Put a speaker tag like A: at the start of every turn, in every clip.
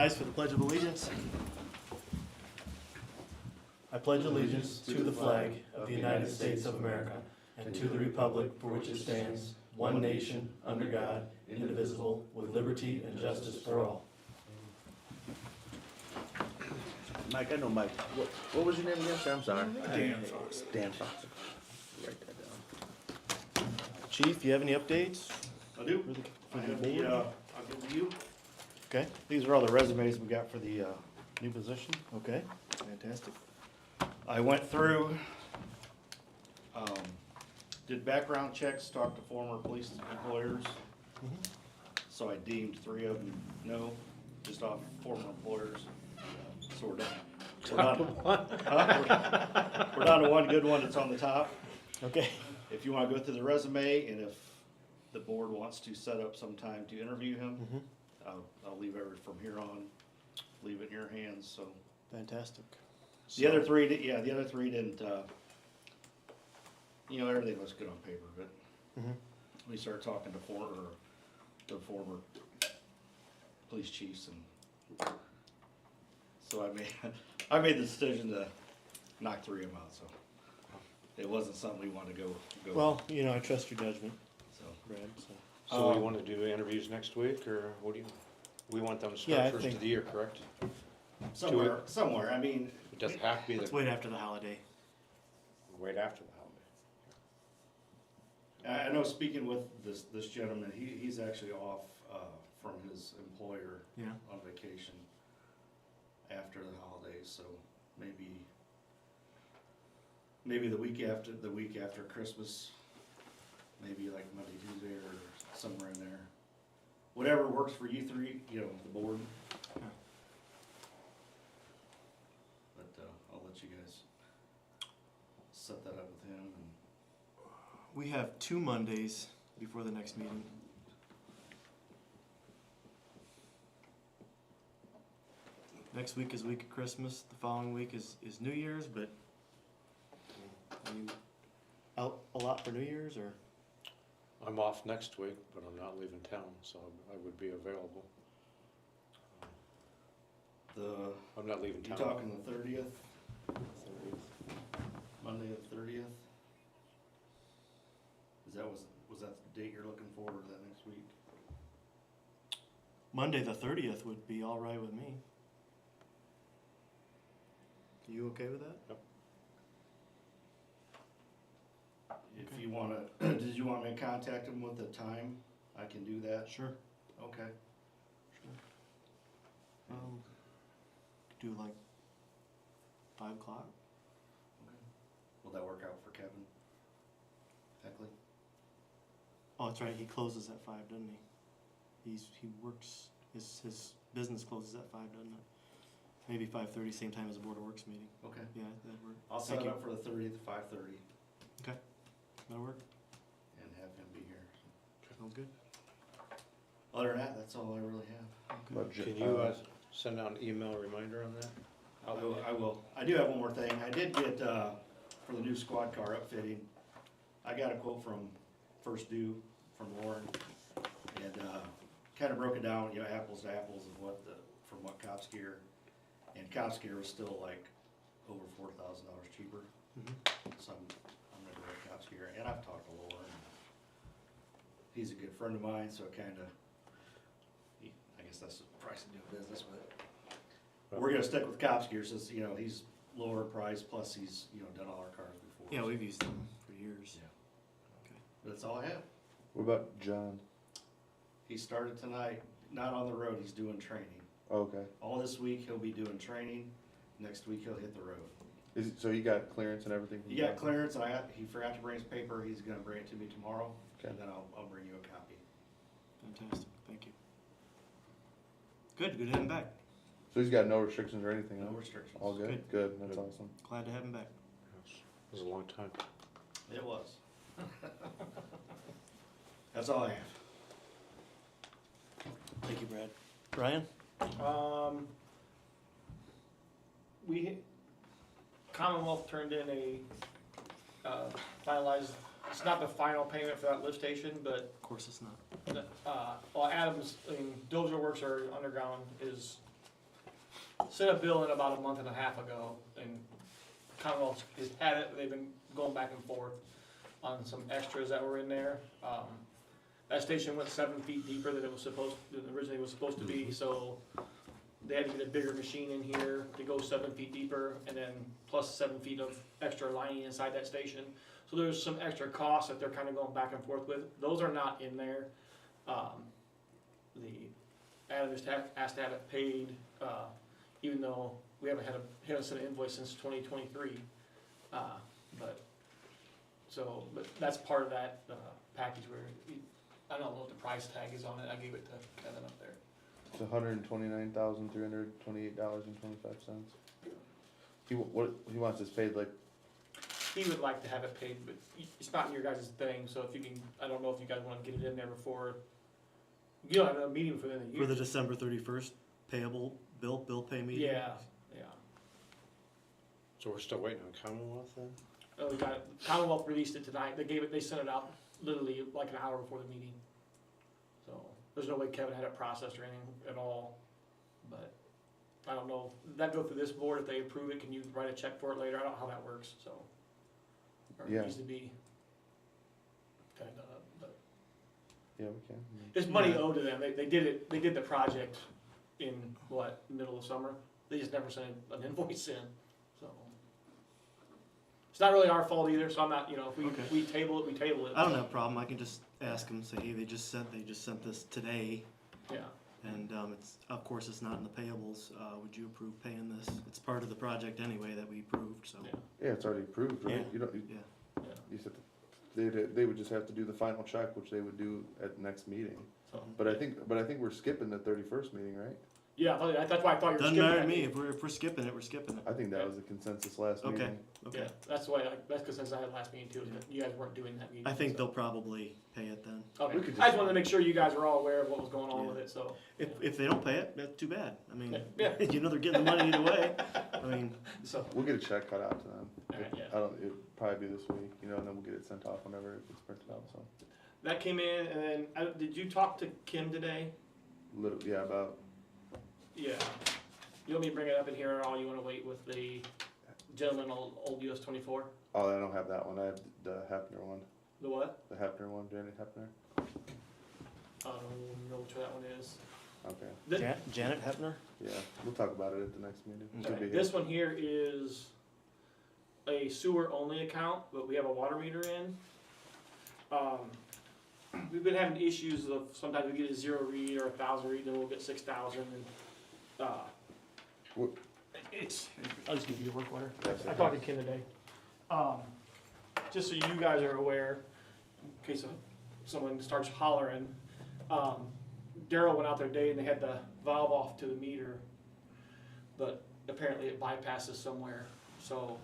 A: Rise for the Pledge of Allegiance. I pledge allegiance to the flag of the United States of America and to the republic for which it stands, one nation, under God, indivisible, with liberty and justice for all.
B: Mike, I know Mike. What was your name again, sir? I'm sorry.
A: Dan Fox.
B: Dan Fox. Write that down.
A: Chief, you have any updates?
C: I do.
A: For
C: I
A: the
C: have
A: board?
C: the, I'll give it to you.
A: Okay,
C: These are all the resumes we got for the, new position.
A: okay, fantastic.
C: I went through, did background checks, talked to former police employers. So I deemed 3 of them no, just off former employers. So we're done. We're down to one good one that's on the top.
A: Okay,
C: If you wanna go through the resume and if the board wants to set up some time to interview him, I'll leave from here on, leave it in your hands, so.
A: fantastic.
C: The other 3, the other 3 didn't, everything looks good on paper, but we started talking to former police chiefs, and so I made the decision to knock 3 of them out, so it wasn't something we wanted to go.
A: Well, I trust your judgment,
C: So,
A: Brad, so.
D: So we want to do interviews next week, or what do you, we want them to
A: Yeah, I
D: start first
A: think-
D: of the year, correct?
C: somewhere, I mean,
D: It doesn't have to be
A: Let's
D: the,
A: wait after the holiday.
D: right after the holiday.
C: I know speaking with this gentleman, he's actually off, from his employer
A: Yeah.
C: on vacation after the holidays, so maybe the week after Christmas, maybe like Monday, Tuesday, or somewhere in there. Whatever works for you 3, the board.
A: Yeah.
C: But, I'll let you guys set that up with him, and
A: We have 2 Mondays before the next meeting. Next week is week of Christmas, the following week is New Year's, but are you out a lot for New Year's, or?
D: I'm off next week, but I'm not leaving town, so I would be available. I'm not leaving
C: you
D: town.
C: talking the 30th? Monday the 30th? Was that the date you're looking for, or is that next week?
A: Monday the 30th would be all right with me. You okay with that?
D: Yep.
C: If you wanna, did you want me to contact him with the time? I can do that.
A: Sure.
C: Okay.
A: Do like 5 o'clock?
C: Will that work out for Kevin? Heckley?
A: Oh, that's right, he closes at 5, doesn't he? He works, his business closes at 5, doesn't it? Maybe 5:30, same time as the Board of Works meeting.
C: Okay.
A: Yeah, that'd work.
C: I'll set
A: Thank
C: it
A: you.
C: up for the 30th at 5:30
A: Okay, that'll work.
C: and have him be here.
A: Sounds good.
C: Other than that, that's all I really have.
D: Can you send out an email reminder on that?
C: I will. I do have one more thing. I did get, for the new squad car upfitting, I got a quote from First Due from Lauren, and, kinda broke it down, apples to apples of from what Cops Gear, and Cops Gear was still like over $4,000 cheaper. So I'm gonna go with Cops Gear, and I've talked to Lauren. He's a good friend of mine, so I guess that's the price of doing business, but we're gonna stick with Cops Gear since, he's lower price, plus he's, done all our cars before.
A: Yeah, we've used them for years.
C: Yeah.
A: Okay.
C: That's all I have.
E: What about John?
C: He started tonight, not on the road, he's doing training.
E: Okay.
C: All this week, he'll be doing training, next week he'll hit the road.
E: So you got clearance and everything?
C: He got clearance, and he forgot to bring his paper, he's gonna bring it to me tomorrow,
E: Okay.
C: and then I'll bring you a copy.
A: Fantastic, thank you. Good to have him back.
E: So he's got no restrictions or anything?
C: No
E: huh?
C: restrictions.
E: All good?
A: Good.
E: Good, that's
D: Good.
E: awesome.
A: Glad to have him back.
D: It was a long time.
C: It was. That's all I have.
A: Thank you, Brad. Brian?
F: Commonwealth turned in a, finalized, it's not the final payment for that lift station, but,
A: Of course it's not.
F: well, Adams, Dozer Works or Underground is sent a bill in about a month and a half ago, and Commonwealth has had it, they've been going back and forth on some extras that were in there. That station went 7 feet deeper than it was originally was supposed to be, so they had to get a bigger machine in here to go 7 feet deeper, and then plus 7 feet of extra lining inside that station. So there's some extra costs that they're kind of going back and forth with. Those are not in there. Adam just asked to have it paid, even though we haven't sent an invoice since 2023. But that's part of that package where I don't know what the price tag is on it. I gave it to Kevin up there.
E: It's $129,328.25. He wants this paid like,
F: He would like to have it paid, but it's not in your guys' thing. So if you can, I don't know if you guys want to get it in there before. You don't have a meeting for the end of the year.
A: For the December 31st payable bill pay meeting?
F: Yeah.
D: So we're still waiting on Commonwealth then?
F: Oh, we got it. Commonwealth released it tonight. They sent it out literally like an hour before the meeting. So there's no way Kevin had it processed or anything at all. But I don't know. That go through this board. If they approve it, can you write a check for it later? I don't know how that works. So or it
E: Yeah.
F: needs to be kind of. But
E: yeah, we can.
F: it's money owed to them. They did it. They did the project in middle of summer. They just never sent an invoice in. So it's not really our fault either. So I'm not. If we table it, we table it.
A: I don't have a problem. I can just ask them, say, hey, they just sent this today,
F: Yeah.
A: and of course it's not in the payables. Would you approve paying this? It's part of the project anyway that we approved. So
F: Yeah.
E: Yeah, it's already approved, right?
A: Yeah.
E: You don't.
A: Yeah.
E: You said they would just have to do the final check, which they would do at the next meeting.
F: So
E: But I think we're skipping the 31st meeting, right?
F: yeah. That's why I thought you were
A: doesn't
F: skipping
A: matter to
F: that
A: me.
F: meeting.
A: If we're skipping it, we're skipping it.
E: I think that was the consensus last
A: Okay.
E: meeting.
A: Okay.
F: Yeah, that's because since I had last meeting too, that you guys weren't doing that meeting.
A: I think
F: so.
A: they'll probably pay it then.
F: Okay.
E: We could
F: I just wanted to make sure you guys were all aware of what was going on
A: Yeah.
F: with it. So
A: If they don't pay it, that's too bad. I mean,
F: Yeah.
A: they're getting the money either way. I mean,
F: so
E: We'll get a check cut out to them.
F: Alright, yeah.
E: It'll probably be this week, and then we'll get it sent off whenever it gets printed out. So
F: that came in, and then did you talk to Kim today?
E: about
F: Yeah. You want me to bring it up in here, or all you want to wait with the gentleman old US 24?
E: I don't have that one. I have the Hefner one.
F: The what?
E: The Hefner one, Janet Hefner.
F: I don't know which that one is.
E: Okay.
A: Janet Hepner?
E: Yeah, we'll talk about it at the next meeting. She'll
F: Okay,
E: be
F: this
E: here.
F: one here is a sewer only account, but we have a water meter in. We've been having issues of sometimes we get a 0 read or 1,000 read, then we'll get 6,000. And
E: What-
F: I'll just give you your work order.
E: Yes,
F: I talked to Ken today. Just so you guys are aware, in case someone starts hollering, Daryl went out there today and they had the valve off to the meter, but apparently it bypasses somewhere. So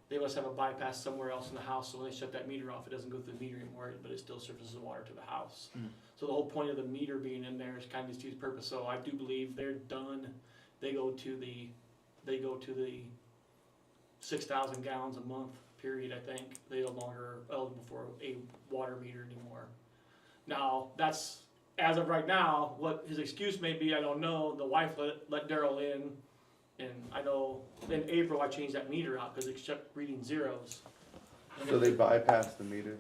F: they must have a bypass somewhere else in the house. So when they shut that meter off, it doesn't go through the meter anymore, but it still surfaces the water to the house.
A: Mm.
F: So the whole point of the meter being in there is kind of to use purpose. So I do believe they're done. They go to the 6,000 gallons a month period. I think they no longer eligible for a water meter anymore. Now that's as of right now. What his excuse may be, I don't know. The wife let Daryl in, and I know in April I changed that meter out because it kept reading zeros. And
E: So they bypassed the meter.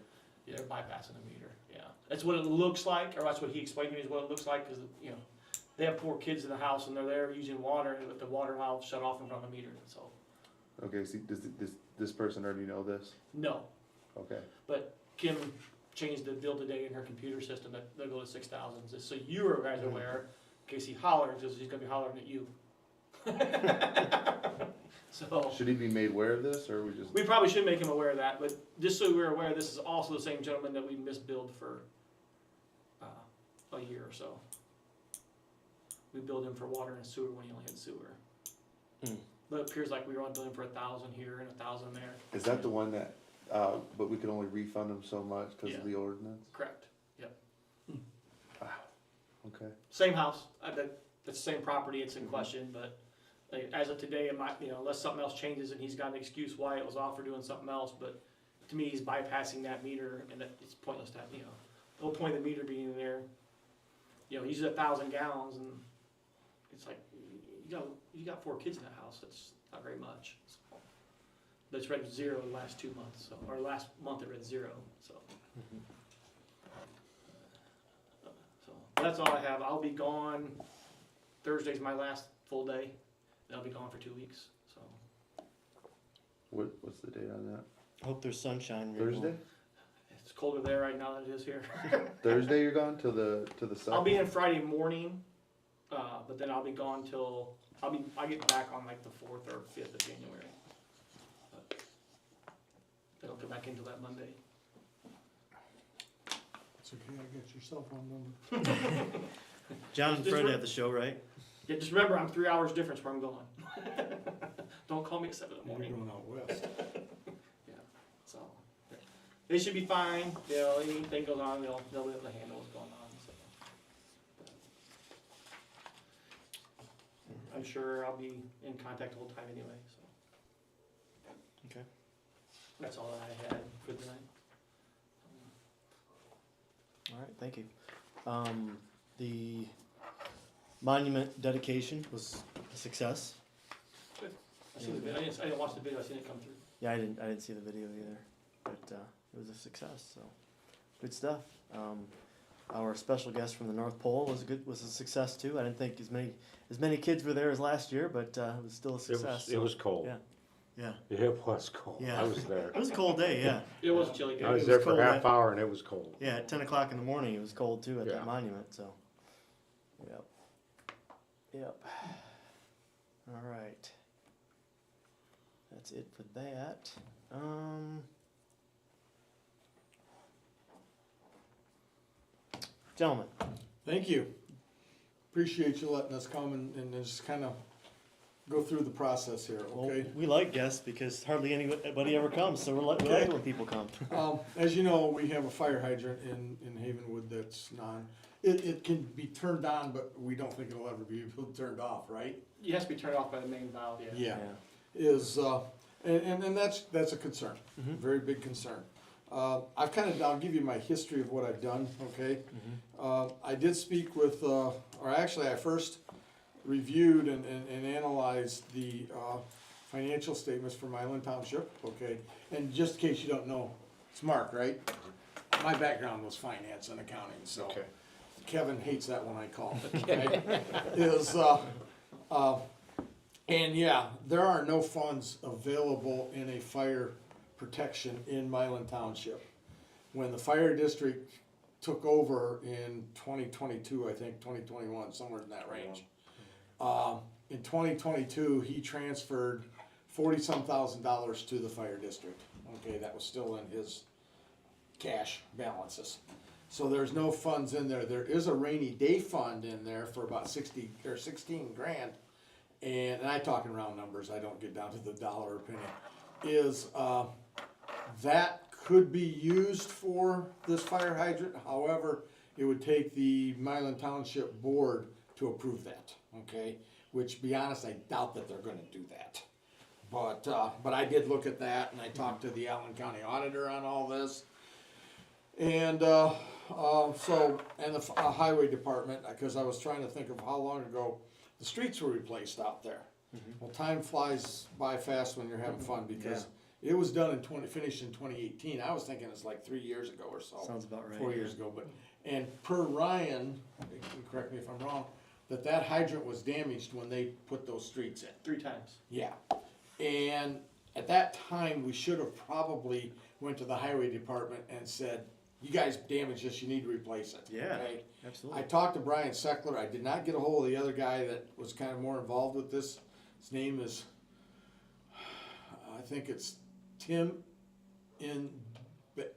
F: yeah, they're bypassing the meter. Yeah, that's what it looks like, or that's what he explained to me is what it looks like because they have 4 kids in the house and they're there using water, and the water valve shut off in front of the meter. So
E: Okay, see, does this person already know this?
F: no,
E: Okay.
F: but Kim changed the bill today in her computer system that they'll go to 6,000. Just so you are guys aware, in case he hollers, because he's gonna be hollering at you. So
E: Should he be made aware of this, or we just?
F: we probably should make him aware of that, but just so we're aware, this is also the same gentleman that we misbilled for a year or so. We billed him for water and sewer when he only had sewer.
A: Hmm.
F: But it appears like we were on billing for 1,000 here and 1,000 there.
E: Is that the one that? But we could only refund them so much because
F: Yeah.
E: of the ordinance.
F: Correct.
E: Okay.
F: Same house. That's the same property. It's in question, but as of today, it might, unless something else changes and he's got an excuse why it was off for doing something else. But to me, he's bypassing that meter, and it's pointless to have. The whole point of the meter being in there. He uses 1,000 gallons, and it's like, you got 4 kids in that house, that's not very much. So, that's read 0 in the last 2 months, so, or last month it read 0, so. So, that's all I have. I'll be gone, Thursday's my last full day, and I'll be gone for 2 weeks, so.
E: What's the date on that?
A: Hope there's sunshine. where you're
E: Thursday?
A: going.
F: It's colder there right now than it is here.
E: Thursday you're gone till the second?
F: I'll be in Friday morning, but then I'll be gone till, I get back on like the 4th or 5th of January. But then I'll come back into that Monday.
G: It's okay, I got your cell phone number.
A: John and
F: Just
A: Fred
F: re-
A: have the show, right?
F: Yeah, just remember, I'm 3 hours difference where I'm going. Don't call me at 7 in the
G: You're
F: morning.
G: going out west.
F: Yeah, so, they should be fine, anything goes on, they'll be able to handle what's going on, so. I'm sure I'll be in contact the whole time anyway, so.
A: Okay.
F: That's all I had for tonight.
A: All right, thank you. The monument dedication was a success.
F: I seen the video, I didn't watch the video, I seen it come through.
A: Yeah, I didn't see the video either, but it was a success. So good stuff. Our special guest from the North Pole was a success too. I didn't think as many kids were there as last year, but it was still a success.
D: It was cold.
A: Yeah.
D: It was cold.
A: Yeah.
D: I was there.
A: It was a cold day. Yeah.
F: It was chilly.
D: I
A: It
D: was
A: was
D: there for
A: cold
D: a half
A: at-
D: hour and it was cold.
A: Yeah, at 10 o'clock in the morning, it was cold too at
D: Yeah.
A: that monument. So, yep. All right. That's it for that. Gentlemen,
G: Thank you. Appreciate you letting us come and just kind of go through the process here,
A: well,
G: okay?
A: we like guests because hardly anybody ever comes, so we like it when people come.
G: As you know, we have a fire hydrant in Havenwood that's it can be turned on, but we don't think it'll ever be turned off, right?
F: It has to be turned off by the main valve, yeah.
G: And that's a concern,
A: Mhm.
G: very big concern. I'll give you my history of what I've done, okay? I did speak with, or actually I first reviewed and analyzed the financial statements for Milan Township, okay? And just in case you don't know, it's Mark, right? My background was finance and accounting, so
D: Okay.
G: Kevin hates that one I call, okay? And yeah, there are no funds available in a fire protection in Milan Township. When the fire district took over in 2022, I think 2021, somewhere in that range. In 2022, he transferred $40-some thousand to the fire district. Okay, that was still in his cash balances. So there's no funds in there. There is a rainy day fund in there for about 16 grand. And I'm talking round numbers, I don't get down to the dollar or penny. That could be used for this fire hydrant. However, it would take the Milan Township Board to approve that, okay? Which, to be honest, I doubt that they're gonna do that. But I did look at that, and I talked to the Allen County Auditor on all this. And, the Highway Department, because I was trying to think of how long ago the streets were replaced out there. Well, time flies by fast when you're having fun, because it was done finished in 2018. I was thinking it's like 3 years ago or so.
A: Sounds about right.
G: 4 years ago, and per Ryan, you can correct me if I'm wrong, that hydrant was damaged when they put those streets in.
F: 3 times.
G: Yeah, and at that time, we should have probably went to the highway department and said, you guys damaged this, you need to replace it.
A: Yeah.
G: Okay?
A: Absolutely.
G: I talked to Brian Seckler. I did not get a hold of the other guy that was kind of more involved with this. His name is, I think it's Tim in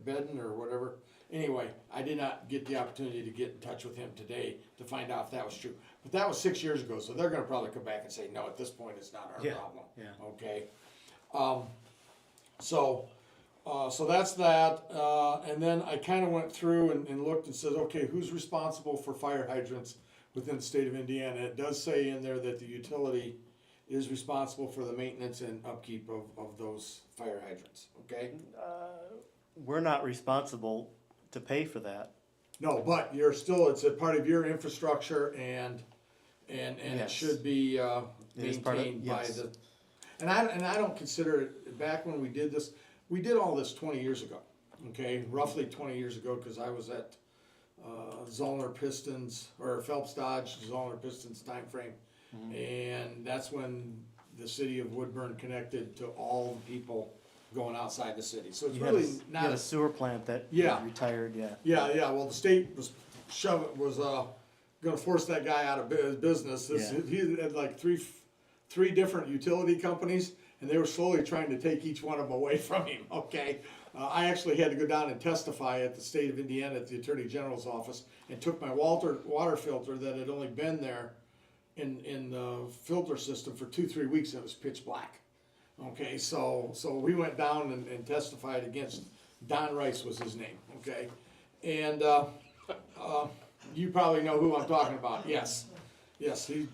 G: Bedden or whatever. Anyway, I did not get the opportunity to get in touch with him today to find out if that was true. But that was 6 years ago, so they're gonna probably come back and say, no, at this point, it's not our problem.
A: Yeah.
G: Okay? So that's that, and then I kinda went through and looked and said, okay, who's responsible for fire hydrants within the state of Indiana? It does say in there that the utility is responsible for the maintenance and upkeep of those fire hydrants, okay?
A: We're not responsible to pay for that.
G: No, but you're still, it's a part of your infrastructure, and and it
A: Yes.
G: should be,
A: It is part of-
G: maintained by
A: yes.
G: the, and I don't consider it, back when we did this, we did all this 20 years ago, okay, roughly 20 years ago, cause I was at, Zollner Pistons, or Phelps Dodge, Zollner Pistons timeframe. And that's when the city of Woodburn connected to all the people going outside the city, so it's
A: You had a
G: really
A: s- you
G: not
A: had
G: a.
A: a sewer plant that
G: Yeah.
A: retired, yeah.
G: Yeah, well, the state was gonna force that guy out of business.
A: Yeah.
G: He had like three different utility companies, and they were slowly trying to take each one of them away from him, okay? I actually had to go down and testify at the state of Indiana at the Attorney General's office, and took my water filter that had only been there in the filter system for 2-3 weeks, and it was pitch black. Okay, so we went down and testified against, Don Rice was his name, okay? And, you probably know who I'm talking about, yes. Yes, he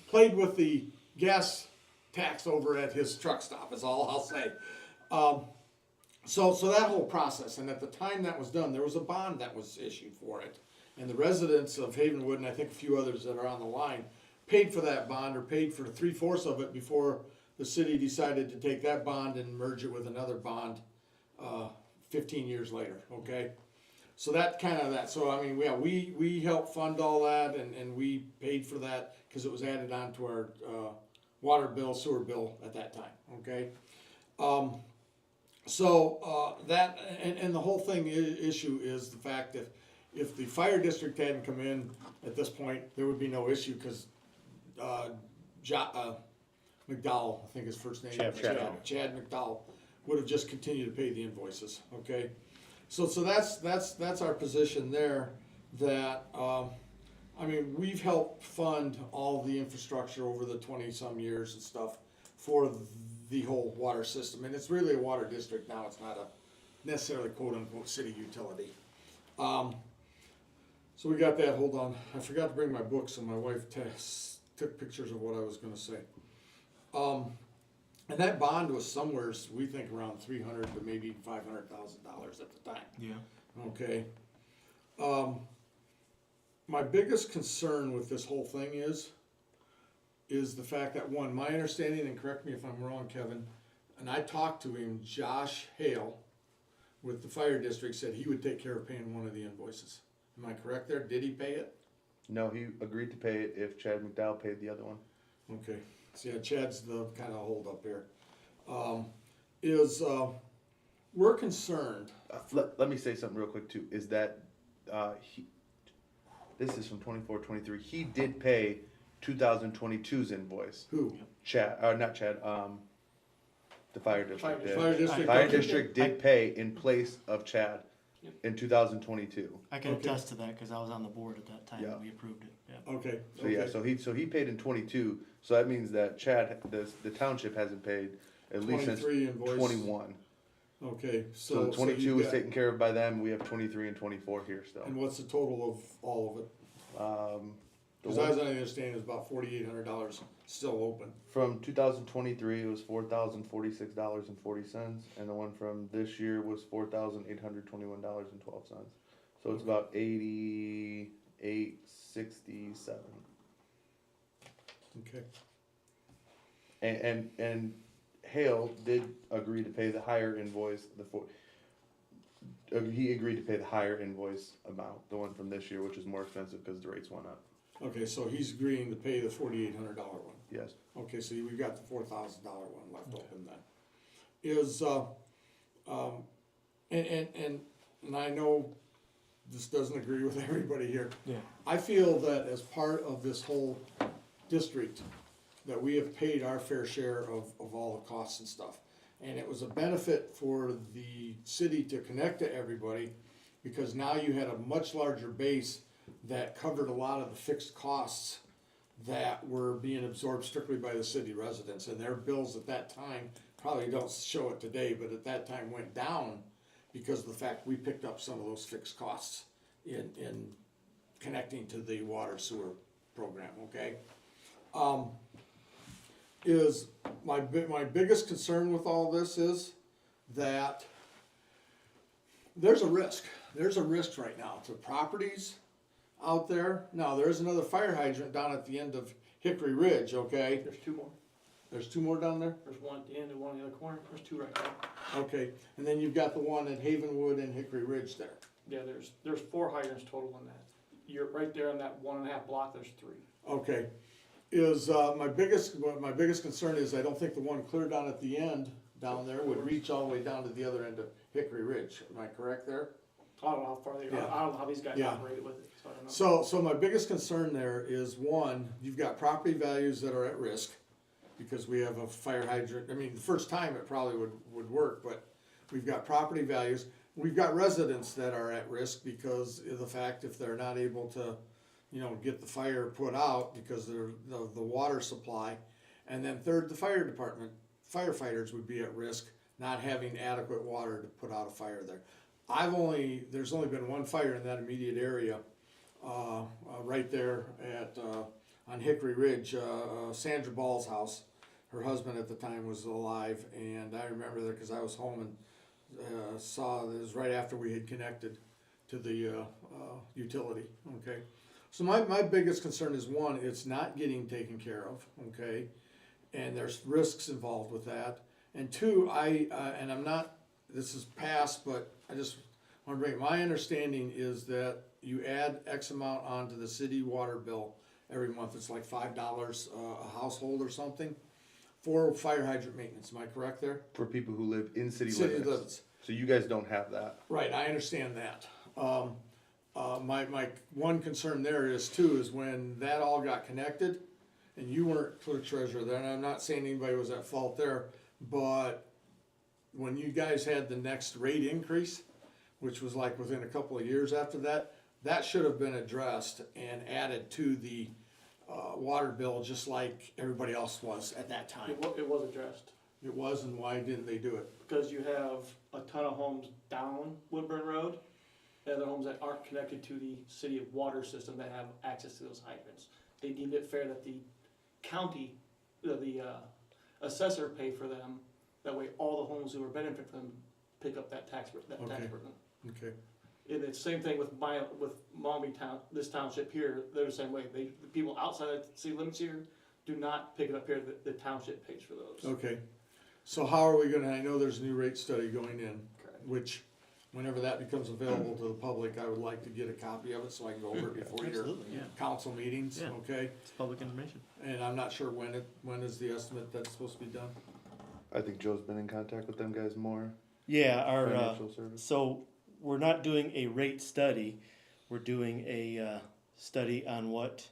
G: played with the gas tax over at his truck stop, is all I'll say. So that whole process, and at the time that was done, there was a bond that was issued for it. And the residents of Havenwood, and I think a few others that are on the line, paid for that bond, or paid for 3/4 of it before the city decided to take that bond and merge it with another bond, 15 years later, okay? So that kind of that, so I mean, yeah, we helped fund all that, and we paid for that, cause it was added on to our, water bill, sewer bill at that time, okay? That, and the whole thing issue is the fact that if the fire district hadn't come in at this point, there would be no issue, cause, McDowell, I think his first name is Chad McDowell, would have just continued to pay the invoices, okay? So that's our position there, that, I mean, we've helped fund all the infrastructure over the 20-some years and stuff for the whole water system, and it's really a water district now, it's not a necessarily quote-unquote city utility. So we got that, hold on, I forgot to bring my books, and my wife took pictures of what I was gonna say. And that bond was somewhere, we think around $300,000 to maybe $500,000 at the time.
A: Yeah.
G: Okay. My biggest concern with this whole thing is the fact that, one, my understanding, and correct me if I'm wrong, Kevin, and I talked to him, Josh Hale, with the fire district, said he would take care of paying one of the invoices. Am I correct there? Did he pay it?
E: No, he agreed to pay it if Chad McDowell paid the other one.
G: Okay, so yeah, Chad's the kind of hold up here. We're concerned.
E: Let me say something real quick too, is that, this is from 24-23, he did pay 2022's invoice.
G: Who?
E: Chad, not Chad, the fire district did.
G: Fire district.
E: Fire
G: okay.
E: district did pay in place of Chad
F: Yep.
E: in 2022.
A: I can
G: Okay.
A: attest to that, cause I was on the board at that time
E: Yeah.
A: and we approved it, yeah.
G: Okay.
E: So yeah, so he paid in 22, so that means that Chad, the township hasn't paid at least since
G: 23 invoice.
E: 21.
G: Okay,
E: So
G: so
E: 22
G: you've
E: was
G: got-
E: taken care of by them, we have 23 and 24 here still.
G: And what's the total of all of it?
E: The
G: Cause I was
E: one
G: understanding it's about $4,800 still open.
E: from 2023, it was $4,046.40, and the one from this year was $4,821.12. So it's about 88.67.
G: Okay.
E: And Hale did agree to pay the higher invoice, he agreed to pay the higher invoice amount, the one from this year, which is more expensive because the rates went up.
G: Okay, so he's agreeing to pay the $4,800 one.
E: Yes.
G: Okay, so we've got the $4,000 one left open then. And I know this doesn't agree with everybody here.
A: Yeah.
G: I feel that as part of this whole district, that we have paid our fair share of all the costs and stuff. And it was a benefit for the city to connect to everybody, because now you had a much larger base that covered a lot of the fixed costs that were being absorbed strictly by the city residents, and their bills at that time, probably don't show it today, but at that time went down because of the fact we picked up some of those fixed costs in connecting to the water sewer program, okay? Is my biggest concern with all this is that there's a risk right now to properties, out there. Now, there's another fire hydrant down at the end of Hickory Ridge, okay?
F: There's two more.
G: There's two more down there?
F: There's one at the end and one in the other corner. There's two right there.
G: Okay, and then you've got the one at Havenwood and Hickory Ridge there.
F: Yeah, there's 4 hydrants total in that. You're right there on that 1.5 block, there's 3.
G: Okay, my biggest concern is I don't think the one clear down at the end down there would reach all the way down to the other end of Hickory Ridge. Am I correct there?
F: I don't know how far they,
G: Yeah.
F: I don't know how these guys
G: Yeah.
F: operated with it, so I don't know.
G: So my biggest concern there is, one, you've got property values that are at risk because we have a fire hydrant. I mean, the first time it probably would work, but we've got property values. We've got residents that are at risk because of the fact if they're not able to, get the fire put out because of the water supply. And then third, the fire department, firefighters would be at risk not having adequate water to put out a fire there. There's only been one fire in that immediate area, right there on Hickory Ridge, Sandra Ball's house. Her husband at the time was alive, and I remember that because I was home and saw it was right after we had connected to the utility. Okay, so my biggest concern is, one, it's not getting taken care of. Okay, and there's risks involved with that. And two, and I'm not. This is past, but I just want to bring. My understanding is that you add X amount onto the city water bill every month. It's like $5 a household or something for fire hydrant maintenance. Am I correct there?
E: For people who live in city
G: City
E: limits.
G: limits.
E: So you guys don't have that.
G: Right, I understand that. My one concern there is when that all got connected, and you weren't clerk treasurer then, I'm not saying anybody was at fault there, but when you guys had the next rate increase, which was like within a couple of years after that, that should have been addressed and added to the water bill just like everybody else was at that time.
F: It was addressed,
G: It was, and why didn't they do it?
F: because you have a ton of homes down Woodburn Road, and other homes that aren't connected to the city water system that have access to those hydrants. They deemed it fair that the county, the assessor pay for them, that way all the homes who are benefit from them pick up that tax
G: Okay.
F: burden.
G: Okay.
F: And it's the same thing with Maumee town, this township here, they're the same way. The people outside of the city limits here do not pick it up here, the township pays for those.
G: Okay, so how are we gonna, I know there's a new rate study going in,
F: Correct.
G: which, whenever that becomes available to the public, I would like to get a copy of it so I can go over it before your
A: Absolutely, yeah.
G: council meetings,
A: Yeah.
G: okay?
A: It's public information.
G: And I'm not sure when is the estimate that's supposed to be done?
E: I think Joe's been in contact with them guys more.
A: Yeah, our
E: Financial service.
A: so we're not doing a rate study. We're doing a study on what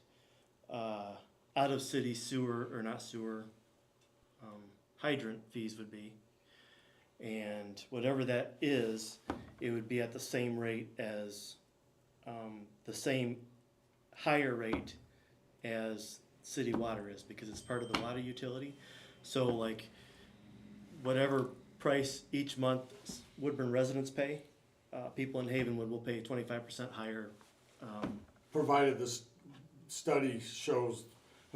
A: out of city sewer or not sewer hydrant fees would be, and whatever that is, it would be at the same rate as the same higher rate as city water is because it's part of the water utility. So like whatever price each month Woodburn residents pay, people in Havenwood will pay 25% higher.
G: Provided this study shows,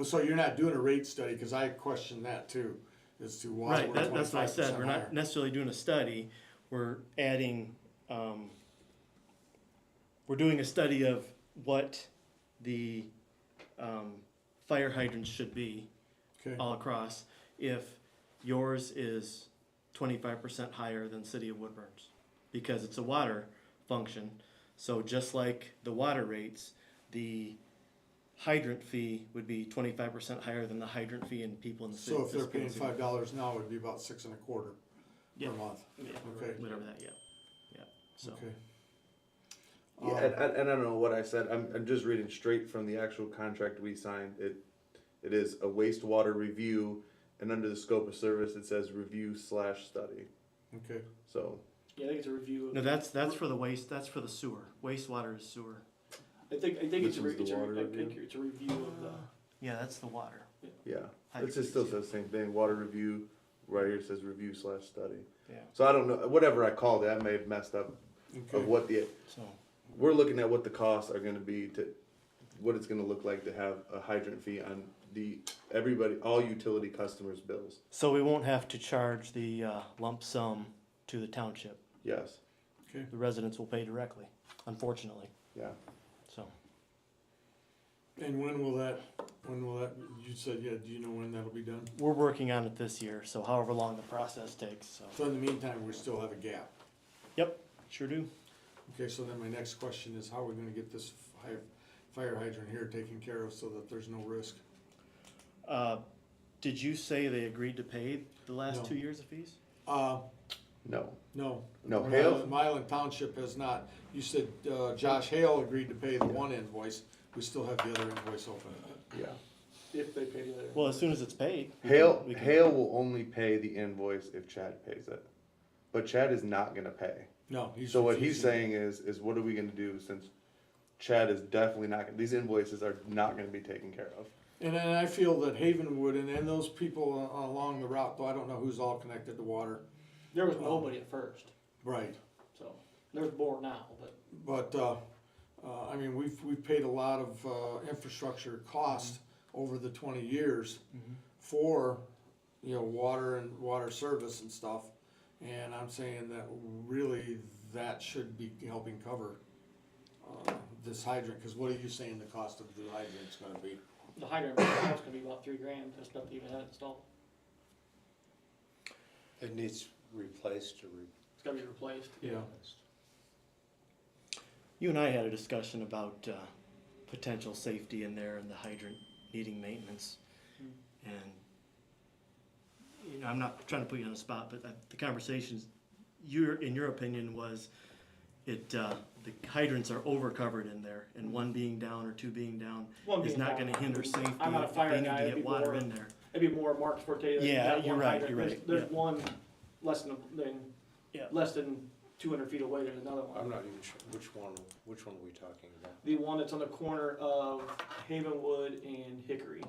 G: so you're not doing a rate study, cause I question that too, as to why
A: Right,
G: we're
A: that's what I said.
G: 25%
A: We're
G: higher.
A: not necessarily doing a study. We're adding, we're doing a study of what the fire hydrants should be
G: Okay,
A: all across if yours is 25% higher than City of Woodburn's because it's a water function. So just like the water rates, the hydrant fee would be 25% higher than the hydrant fee in people in the city.
G: so if they're paying $5 now, it'd be about $6.25
A: Yeah.
G: per month,
F: Yeah.
G: okay,
A: Whatever that, yeah. So.
G: okay.
E: Yeah, and I don't know what I said. I'm just reading straight from the actual contract we signed. It is a wastewater review, and under the scope of service, it says review/study.
G: Okay,
E: So
F: Yeah, I think it's a review.
A: No, that's for the waste. That's for the sewer. Wastewater is sewer.
F: I think
E: This
F: it's a,
E: was the
F: it's a,
E: water
F: I
E: review?
F: think it's a review of the.
A: Yeah, that's the water.
E: yeah,
A: Hydrant
E: it still
A: fees, yeah.
E: says same thing. Water review. Right here it says review/study.
A: Yeah.
E: So I don't know. Whatever I called it, I may have messed up
G: okay.
E: of what the.
A: So
E: We're looking at what the costs are going to be to, what it's going to look like to have a hydrant fee on all utility customers' bills.
A: so we won't have to charge the lump sum to the township.
E: Yes.
G: Okay.
A: The residents will pay directly. Unfortunately.
E: Yeah.
A: So.
G: And when will that, you said, yeah, do you know when that'll be done?
A: We're working on it this year, so however long the process takes, so.
G: So in the meantime, we still have a gap.
A: Yep, sure do.
G: Okay, so then my next question is, how are we gonna get this fire hydrant here taken care of so that there's no risk?
A: Did you say they agreed to pay the last
G: No.
A: 2 years of fees?
E: No.
G: No.
E: No, Hale,
G: Mylan Township has not. You said, Josh Hale agreed to pay the one invoice. We still have the other invoice open.
E: yeah.
F: If they pay the other.
A: Well, as soon as it's paid. we can-
E: Hale will only pay the invoice if Chad pays it. But Chad is not gonna pay.
G: No, he's.
E: So what he's
G: refusing.
E: saying is what are we gonna do since Chad is definitely not, these invoices are not gonna be taken care of.
G: And then I feel that Havenwood and those people along the route, though I don't know who's all connected to water.
F: There was nobody at first,
G: Right.
F: so there's more now, but
G: But, I mean, we've paid a lot of, infrastructure cost over the 20 years for, you know, water and water service and stuff. And I'm saying that really that should be helping cover, this hydrant, cause what are you saying the cost of the hydrant's gonna be?
F: the hydrant now is gonna be about $3,000, that's not even had it installed.
D: It needs replaced or
F: It's gotta be replaced.
G: Yeah.
D: replaced.
A: You and I had a discussion about potential safety in there and the hydrant needing maintenance. And, you know, I'm not trying to put you on the spot, but the conversations, in your opinion, was the hydrants are over covered in there, and one being down or two being down
F: One
A: is
F: being
A: not
F: down.
A: gonna hinder safety
F: I'm not a
A: if
F: fire
A: they need
F: guy,
A: to
F: it'd
A: get
F: be
A: water
F: more-
A: in there.
F: It'd be more Mark's forte than
A: Yeah,
F: that
A: you're
F: one
A: right,
F: hydrant.
A: you're right,
F: There's
A: yeah.
F: one less than
A: Yeah.
F: less than 200 feet away, there's another one.
D: I'm not even sure, which one are we talking about?
F: The one that's on the corner of Havenwood and Hickory.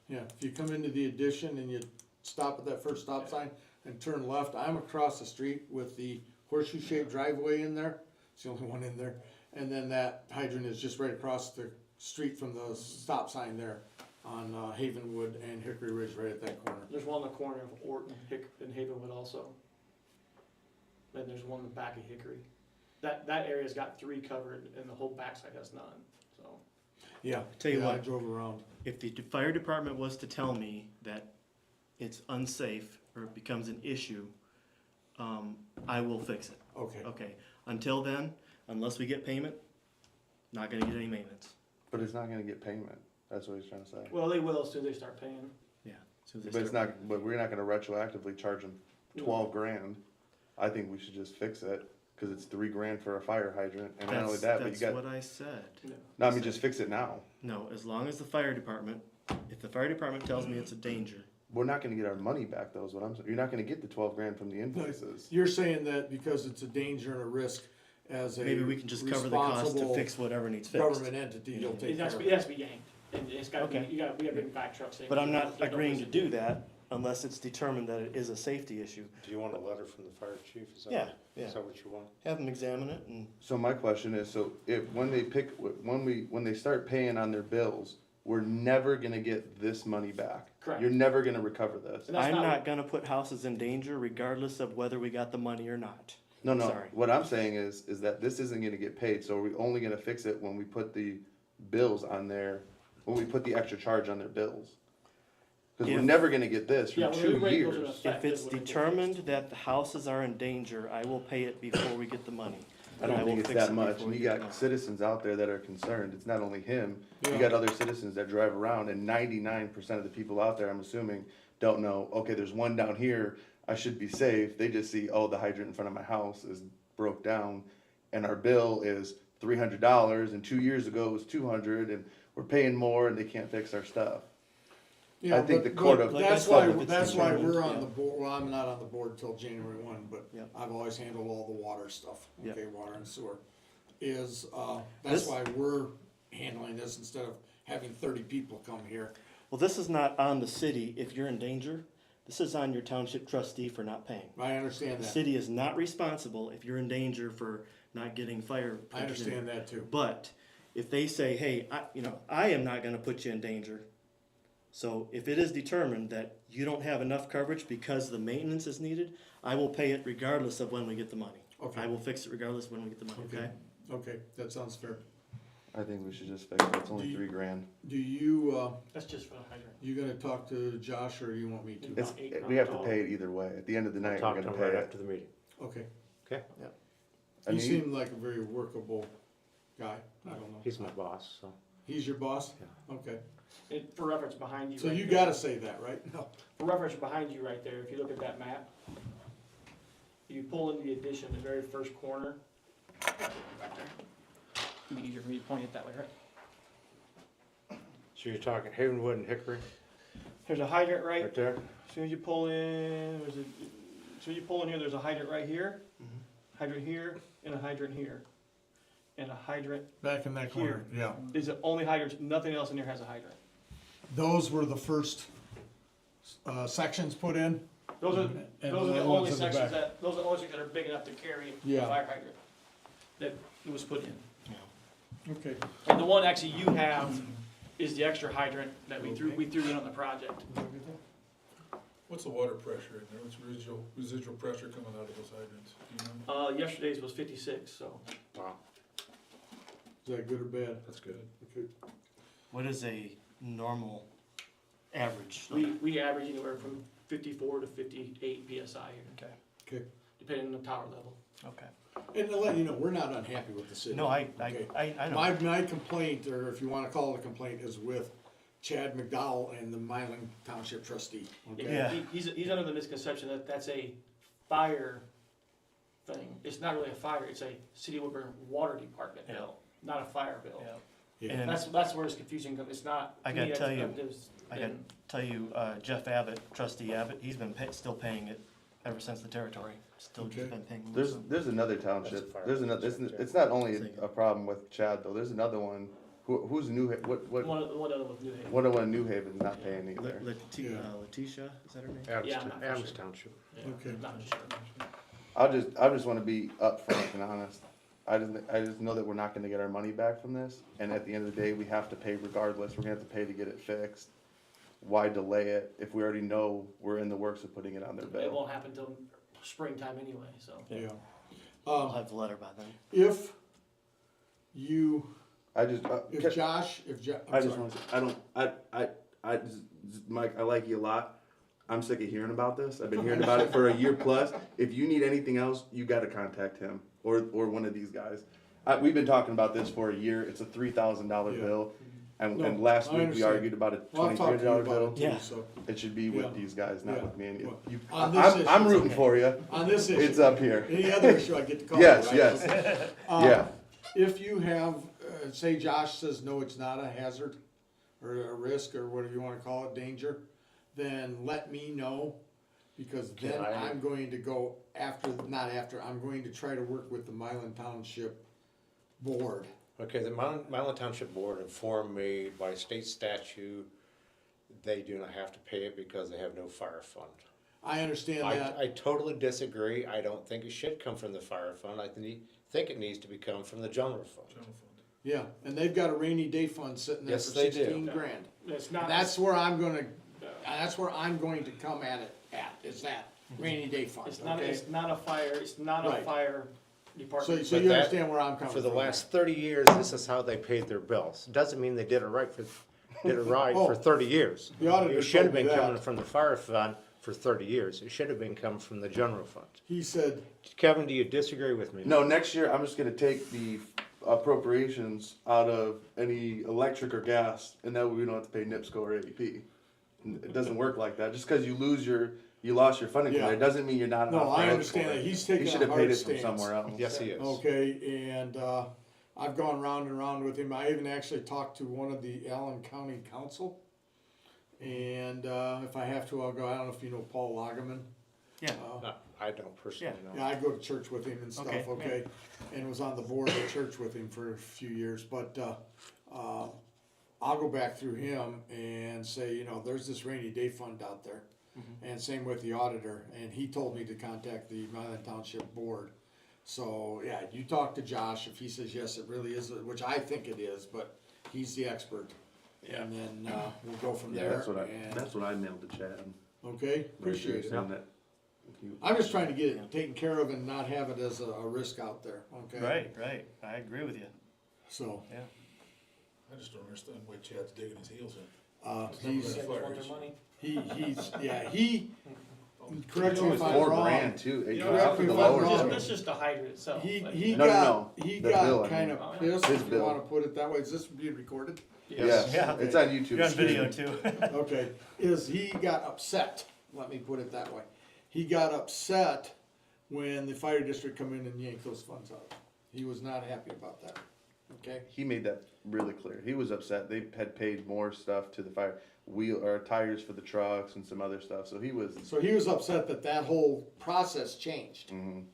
G: Yeah, if you come into the addition and you stop at that first stop sign and turn left, I'm across the street with the horseshoe shaped driveway in there. It's the only one in there. And then that hydrant is just right across the street from the stop sign there on Havenwood and Hickory Ridge, right at that corner.
F: There's one on the corner of Orton and Havenwood also. Then there's one in the back of Hickory. That area's got 3 covered and the whole backside has none, so.
G: Yeah,
A: Tell you
G: yeah, I
A: what.
G: drove around.
A: If the fire department was to tell me that it's unsafe or it becomes an issue, I will fix it.
G: Okay,
A: Okay, until then, unless we get payment, not gonna get any maintenance.
E: But it's not gonna get payment, that's what he's trying to say.
F: Well, they will as soon as they start paying.
A: Yeah. as soon as they
E: But it's
A: start-
E: not, but we're not gonna retroactively charge them 12 grand. I think we should just fix it, cause it's $3 grand for a fire hydrant, and not only that, but you
A: That's
E: got,
A: what I said.
E: no, I mean, just fix it now.
A: No, as long as the fire department, if the fire department tells me it's a danger,
E: We're not gonna get our money back though, is what I'm saying. You're not gonna get the 12 grand from the invoices.
G: you're saying that because it's a danger and a risk as a
A: maybe we can just cover the cost to
G: responsible
A: fix whatever needs fixed.
G: government entity, you'll take
F: It
G: care
F: has
G: of
F: to be,
G: it.
F: yanked. And it's gotta
A: Okay.
F: be, we gotta bring back trucks in.
A: But I'm not
F: There's no
A: agreeing to
F: place
A: do that unless it's determined that it is a safety issue.
D: Do you want a letter from the fire chief? Is that
A: Yeah,
D: what-
A: yeah.
D: Is that what you want?
A: Have them examine it and,
E: So my question is, so if, when they start paying on their bills, we're never gonna get this money back.
F: Correct.
E: You're never gonna recover this.
F: And that's
A: I'm
F: not-
A: not gonna put houses in danger regardless of whether we got the money or not.
E: No, no,
A: Sorry.
E: what I'm saying is that this isn't gonna get paid, so we're only gonna fix it when we put the bills on there, when we put the extra charge on their bills. Cause we're
A: If-
E: never gonna get this
F: Yeah,
E: for
F: when the
E: 2
F: rate goes into
E: years.
F: effect
A: If it's
F: is when it gets
A: determined that the houses are in danger, I will pay it before we get the money.
E: I
A: And
E: don't
A: will
E: think it's
A: fix
E: that
A: it
E: much,
A: before
E: and
A: we
E: you
A: get the
E: got
A: money.
E: citizens out there that are concerned, it's not only him. You
G: Yeah.
E: got other citizens that drive around, and 99% of the people out there, I'm assuming, don't know, okay, there's one down here, I should be safe, they just see, oh, the hydrant in front of my house is broke down, and our bill is $300, and 2 years ago it was 200, and we're paying more, and they can't fix our stuff.
G: Yeah,
E: I think
G: but-
E: the court
G: but
E: of-
A: Like I
G: That's
A: said,
G: why,
A: if it's
G: that's why
A: determined,
G: we're on
A: yeah.
G: the board, well, I'm not on the board till January 1, but
A: Yep.
G: I've always handled all the water stuff,
A: Yep.
G: okay, water and sewer. That's
A: This-
G: why we're handling this instead of having 30 people come here.
A: Well, this is not on the city if you're in danger. This is on your township trustee for not paying.
G: I understand
A: The
G: that,
A: city is not responsible if you're in danger for not getting fire
G: I
A: protection.
G: understand that too.
A: But if they say, hey, I am not gonna put you in danger. So if it is determined that you don't have enough coverage because the maintenance is needed, I will pay it regardless of when we get the money.
G: Okay.
A: I will fix it regardless of when we get the money, okay?
G: Okay, that sounds fair.
E: I think we should just fix it, it's only
G: Do you-
E: $3,000.
G: Do you,
F: That's just for the hydrant.
G: you gonna talk to Josh or you want me to?
E: It's,
F: About $8
E: we have to
F: total.
E: pay it either way, at the end of the
D: I'll
E: night,
D: talk
E: we're
D: to
E: gonna
D: him
E: pay
D: right
E: it.
D: after the meeting.
G: Okay.
D: Okay?
E: I
G: He
E: mean,
G: seemed like a very workable guy. I don't know.
D: He's my boss, so.
G: He's your boss?
D: Yeah.
G: Okay.
F: And for reference behind you.
G: So
F: right
G: you
F: there-
G: gotta say that, right? No.
F: For reference behind you right there, if you look at that map, you pull into the addition, the very first corner. Back there. It'd be easier for me to point it that way, right?
D: So you're talking Havenwood and Hickory,
F: There's a hydrant right,
D: right there?
F: as soon as you pull in, as soon as you pull in here, there's a hydrant right here, hydrant here, and a hydrant here. And a hydrant,
G: Back in that corner, yeah.
F: is the only hydrant, nothing else in here has a hydrant.
G: Those were the first, sections put in?
F: Those are,
G: And
F: those are the
G: ones
F: only
G: in the
F: sections
G: back.
F: that, those are the only sections that are big enough to carry a
G: Yeah.
F: fire hydrant. That it was put in.
G: Okay.
F: And the one actually you have is the extra hydrant that we threw in on the project.
H: What's the water pressure in there? What's residual pressure coming out of those hydrants? Do you know?
F: Yesterday's was 56, so.
D: Wow,
G: Is that good or bad?
D: that's good.
G: Okay.
A: What is a normal average?
F: We average anywhere from 54 to 58 PSI here.
G: Okay.
F: Depending on the tower level.
A: Okay.
G: And to let you know, we're not unhappy with the city.
A: No, I
G: Okay.
A: know.
G: My complaint, or if you wanna call it a complaint, is with Chad McDowell and the Mylan Township trustee, okay?
A: Yeah.
F: He's under the misconception that that's a fire thing. It's not really a fire, it's a City of Woodburn Water Department
A: Yeah.
F: bill, not a fire bill.
A: Yeah.
G: Yeah.
A: And
F: That's where it's confusing, it's not.
A: I
F: to
A: gotta
F: me,
A: tell
F: that's-
A: you,
F: there's
A: I gotta
F: been-
A: tell you, Jeff Abbott, trustee Abbott, he's been still paying it ever since the territory. Still just
G: Okay.
A: been paying.
E: there's another
D: That's
E: township,
D: fire.
E: there's another, it's not only a problem with Chad though, there's another one, who's New, what,
F: One other with New Haven.
E: one New Haven's not paying either.
G: Yeah.
A: Letitia, is that her name?
F: Yeah, I'm not for
D: Adams
F: sure.
D: Township.
F: Yeah,
G: Okay.
F: not sure.
E: I just wanna be upfront and honest. I just know that we're not gonna get our money back from this, and at the end of the day, we have to pay regardless, we're gonna have to pay to get it fixed. Why delay it if we already know we're in the works of putting it on their
F: It
E: bill?
F: won't happen till springtime anyway, so.
G: Yeah.
A: I'll have the letter by then.
G: If you,
E: I just,
G: if Josh,
E: I
G: I'm
E: just
G: sorry.
E: want to, Mike, I like you a lot. I'm sick of hearing about this. I've been hearing about it for a year plus. If you need anything else, you gotta contact him or one of these guys. We've been talking about this for a year. It's a $3,000
G: Yeah.
E: bill. And
G: No,
E: last
G: I
E: week we
G: understand.
E: argued about a
G: Well, I've talked to you
E: $2,300
G: about
E: bill.
G: it too,
A: Yeah.
G: so,
E: It should be
G: Yeah.
E: with these guys, not
G: Yeah.
E: with me and you.
G: Well,
E: You-
G: on this issue,
E: I'm
G: it's
E: rooting
G: okay.
E: for you.
G: on this issue.
E: It's up here.
G: Any other issue I get to call you,
E: Yes,
G: right?
E: yes. Yeah.
G: If you have, say Josh says, no, it's not a hazard, or a risk, or whatever you wanna call it, danger, then let me know, because
D: Can
G: then
D: I-
G: I'm going to go I'm going to try to work with the Mylan Township Board.
D: Okay, the Milan Township Board informed me by state statute, they do not have to pay it because they have no fire fund.
G: I understand that,
D: I totally disagree. I don't think it should come from the fire fund. I think it needs to become from the general fund.
H: General fund.
G: yeah, and they've got a rainy day fund sitting there
D: Yes,
G: for
D: they do.
G: 16 grand.
F: It's not.
G: That's where I'm gonna come at it is that rainy day fund,
F: It's not,
G: okay?
F: it's not a fire, it's not a
G: Right.
F: fire
G: So,
F: department.
G: so
D: But
G: you
D: that-
G: understand where I'm coming
D: For
G: from?
D: the last 30 years, this is how they paid their bills. Doesn't mean they did it right for
G: Oh.
D: 30 years.
G: The auditor
D: It should have
G: told me
D: been coming
G: that.
D: from the fire fund for 30 years. It should have been coming from the general fund.
G: He said,
D: Kevin, do you disagree with me?
E: No, next year I'm just gonna take the appropriations out of any electric or gas, and that way we don't have to pay NIPSCO or AEP. It doesn't work like that. Just because you lost your funding
G: Yeah.
E: credit doesn't mean you're not.
G: no,
E: off the
G: I
E: hook
G: understand
E: for it.
G: that, he's
E: He
G: taking
E: should
G: a
E: have paid
G: hard
E: it from
G: stance.
E: somewhere else.
D: Yes, he is.
G: Okay, and, I've gone round and round with him, I even actually talked to one of the Allen County Council. And, if I have to, I'll go, I don't know if you know Paul Lagerman.
A: Yeah.
D: No, I don't personally know.
G: Yeah, I go to church with him and stuff,
A: Okay,
G: okay, and was on the board of church with him for a few years, but, I'll go back through him and say, there's this rainy day fund out there. And same with the auditor, and he told me to contact the Mylan Township Board. So, yeah, you talk to Josh, if he says, yes, it really is, which I think it is, but he's the expert. And then, we'll go from
E: Yeah,
G: there,
E: that's
G: and,
E: what I mailed to Chad.
G: okay, appreciate it.
E: Saying that if you-
G: I'm just trying to get it taken care of and not have it as a risk out there, okay?
A: Right. I agree with you.
G: So,
A: Yeah.
H: I just don't understand why Chad's digging his heels in.
G: He's,
F: They just want their money.
G: he, correct me if I'm
E: $4
G: wrong.
E: grand too.
F: You
E: It
F: know,
E: goes out for
G: if
E: the
G: I'm
E: lower
G: wrong.
E: stuff.
F: That's just the hydrant itself.
G: He
F: Like,
E: No,
G: got, he
E: The bill,
G: got
E: I
G: kind
E: mean.
G: of pissed,
E: His
G: if you
E: bill.
G: wanna put it that way, is this being recorded?
E: Yes,
A: Yeah.
E: it's on YouTube.
A: You're on video too.
G: Okay, is he got upset, let me put it that way. He got upset when the fire district come in and yanked those funds out. He was not happy about that, okay?
E: He made that really clear. He was upset. They had paid more stuff to the fire tires for the trucks and some other stuff. So he was.
G: So he was upset that that whole process changed,
E: Mhm.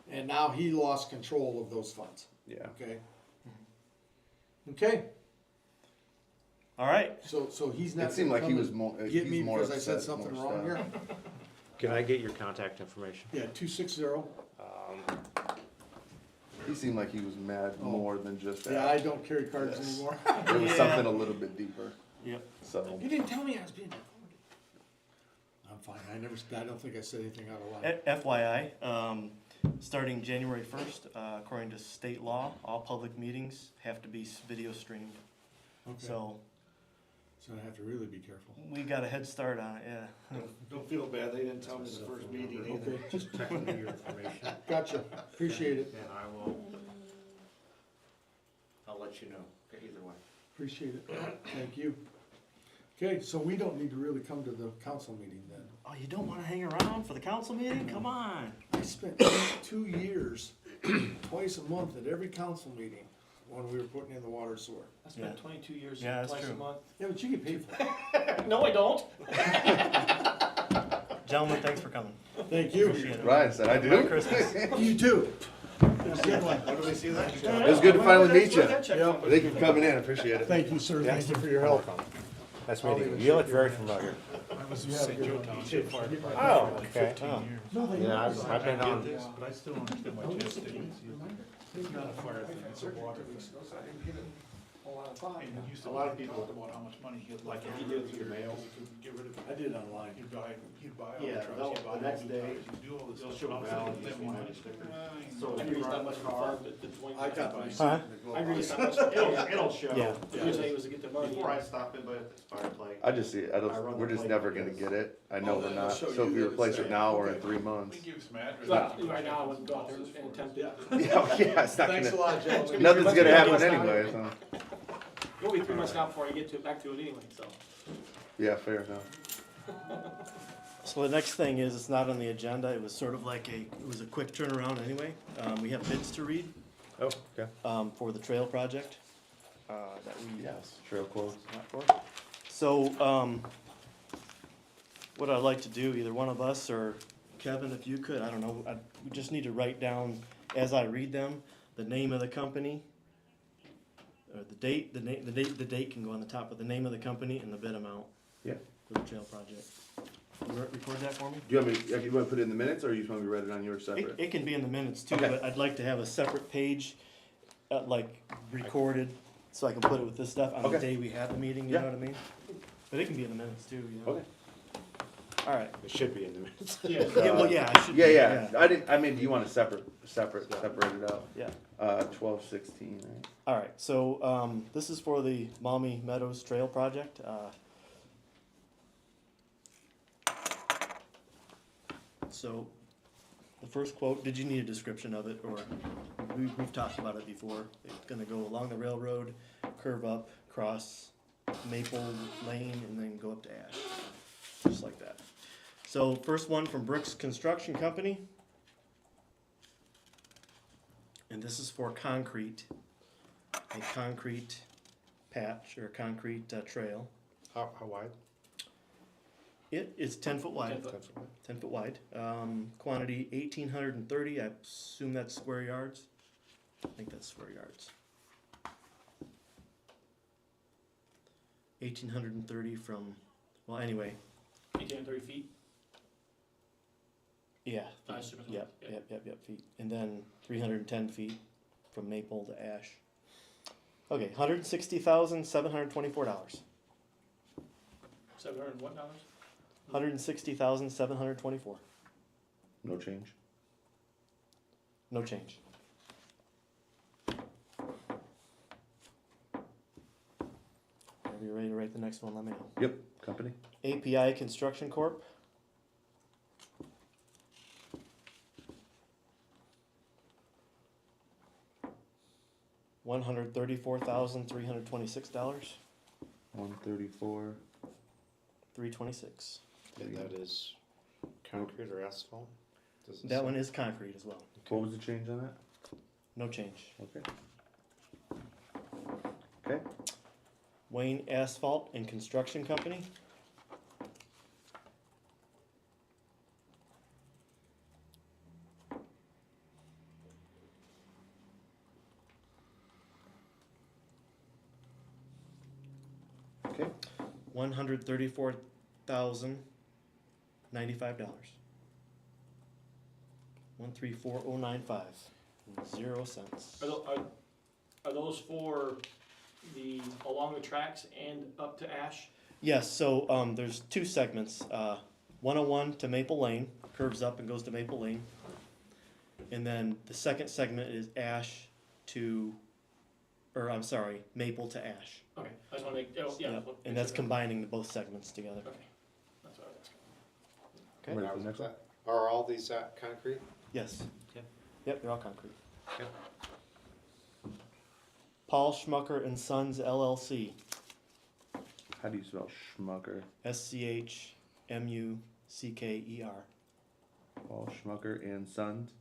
G: and now he lost control of those funds,
E: Yeah.
G: okay? Okay,
A: All right.
G: so he's not.
E: It seemed
G: gonna
E: like he
G: come
E: was
G: and
E: more.
G: Get
E: he's
G: me
E: more
G: because I said
E: upset,
G: something
E: more
G: wrong
E: stuff.
G: here?
D: Can I get your contact information?
G: Yeah, 260.
E: He seemed like he was mad
G: Oh.
E: more than just that.
G: Yeah, I don't carry cards
E: Yes.
G: anymore.
E: It was
A: Yeah.
E: something a little bit deeper.
A: Yep.
E: So
G: You didn't tell me I was being recorded. I'm fine, I don't think I said anything out of line.
A: FYI, starting January 1st, according to state law, all public meetings have to be video streamed.
G: Okay,
A: So
G: so I have to really be careful.
A: we got a head start on it, yeah.
C: Don't feel bad, they didn't tell me the first meeting either.
G: Okay,
D: Just checking your information,
G: gotcha, appreciate it,
D: and I'll let you know, either way.
G: appreciate it, thank you. Okay, so we don't need to really come to the council meeting then.
A: Oh, you don't wanna hang around for the council meeting? Come on.
G: I spent 2 years, twice a month at every council meeting when we were putting in the water sewer.
F: I spent
A: Yeah.
F: 22 years,
A: Yeah, that's
F: twice a
A: true.
F: month.
G: Yeah, but you get paid for it.
F: No, I don't.
A: Gentlemen, thanks for coming.
G: Thank you.
A: Appreciate it.
E: Ryan said, "I
A: Merry
E: do."
A: Christmas.
G: You too. Have a good one.
C: When do we see that?
E: It was good to finally meet you.
F: Where'd that check
G: Yeah.
F: come from?
E: Thank you for coming in. Appreciate it.
G: Thank you, sir, thank you for your help.
D: That's
G: I'll
D: meeting
G: even
D: you. You look
G: shake
D: very
G: your hand.
D: familiar.
G: You have a good one.
D: Oh, okay.
G: No, they
D: Yeah,
G: don't.
D: I've been on,
H: But I still don't understand why Chad's digging his heels in. It's not a fire thing, it's a water thing. And used to
C: A lot of people-
H: talk about how much money he'd
C: Like
H: like
C: if you did it through the mail.
H: He could get rid of
G: I
H: it.
G: did it online.
H: He'd buy all
C: Yeah,
H: the trucks,
C: they'll-
H: he'd buy
C: the next
H: new
C: day,
H: tires, he'd do all this
C: they'll
H: stuff.
C: show
H: I'm
C: a
H: sitting
C: value,
H: there
C: just
H: thinking,
C: one sticker.
H: "Ah,
C: So
F: I
C: if
F: agree
C: you
F: it's
C: run
F: not
C: the
F: much
C: car,
F: fun, the 20.
C: I got my.
A: Huh?
F: I agree it's not much.
C: It'll show.
A: Yeah.
F: The reason he was to get the money.
C: Before I stop in by the expired plate.
E: I just see it.
C: I run
E: We're
C: the
E: just
C: plate
E: never
C: like
E: gonna
C: this.
E: get it. I know
H: Oh,
E: we're
H: then
E: not.
H: it'll show
E: So if
H: you
E: we
H: that
E: replace
H: it's
E: it
H: there.
E: now or in
H: Okay.
E: 3
H: We
E: months.
H: give you some addresses.
F: Well, right now, I wouldn't go out there and attempt it.
E: Yeah, it's not
G: Thanks a
E: gonna.
G: lot, gentlemen.
E: Nothing's gonna happen
F: Yes,
E: anyway. So.
F: It'll be 3 months now before I get back to it anyway, so.
E: Yeah, fair enough.
A: So the next thing is, it's not on the agenda, it was sort of like it was a quick turnaround anyway. We have bids to read,
D: oh, okay.
A: for the trail project, that we.
E: Yes, trail quotes.
A: So, what I'd like to do, either one of us or Kevin, if you could, I don't know, we just need to write down, as I read them, the name of the company, or the date, the date can go on the top, but the name of the company and the bid amount.
E: Yeah.
A: For the trail project. You record that for me?
E: Do you want me? You want to put it in the minutes, or you just want me to write it on yours separate?
A: It can be in the minutes too,
E: Okay.
A: but I'd like to have a separate page, like, recorded, so I can put it with this stuff on the
E: Okay.
A: day we have the meeting, you
E: Yeah.
A: know what I mean? But it can be in the minutes too, you know?
E: Okay.
A: Alright.
D: It should be in the minutes.
F: Yeah.
A: Yeah, well, yeah, it should be,
E: Yeah. I didn't. I mean, do you want to separate it out?
A: Yeah.
E: 12/16. Right?
A: Alright, so, this is for the Maumee Meadows Trail Project, so, the first quote, did you need a description of it, or, we've talked about it before, it's gonna go along the railroad, curve up, cross Maple Lane, and then go up to Ash, just like that. So, first one from Brooks Construction Company, and this is for concrete, a concrete patch, or a concrete trail.
D: How wide?
A: It is 10 foot wide.
F: 10 foot.
D: 10 foot.
A: 10 foot wide. Quantity 1,830. I assume that's square yards. I think that's square yards. 1,830 from, well, anyway,
F: 1830 feet.
A: yeah.
F: I assume it's-
A: Yep,
F: yeah.
A: yep, feet. And then 310 feet from Maple to Ash. Okay, $160,724.
F: 700 what dollars?
A: $160,724.
E: No change.
A: No change. Whenever you're ready to write the next one, let me know.
E: Yep, company.
A: API Construction Corp. $134,326.
E: 134.
A: $326.
D: And that is concrete or asphalt? Does it
A: That
D: say?
A: one is concrete as well.
E: What was the change on that?
A: No change.
E: Okay. Okay.
A: Wayne Asphalt and Construction Company.
E: Okay.
A: $134,095. 134,095. 0 cents.
F: Are those for the, along the tracks and up to Ash?
A: Yes, so there's two segments. 101 to Maple Lane, curves up and goes to Maple Lane. And then the second segment is Ash to, or I'm sorry, Maple to Ash.
F: Okay, I just wanna make, oh, yeah.
A: Yep, and that's combining the both segments together.
F: Okay, that's what I was asking.
A: Okay.
E: Ready
D: Now,
E: for the next one?
D: Are all these concrete?
A: Yes.
D: Yep.
A: Yep, they're all concrete.
D: Yep.
A: Paul Schmucker and Sons LLC.
E: How do you spell Schmucker?
A: SCHMUCKER.
E: Paul Schmucker and Sons.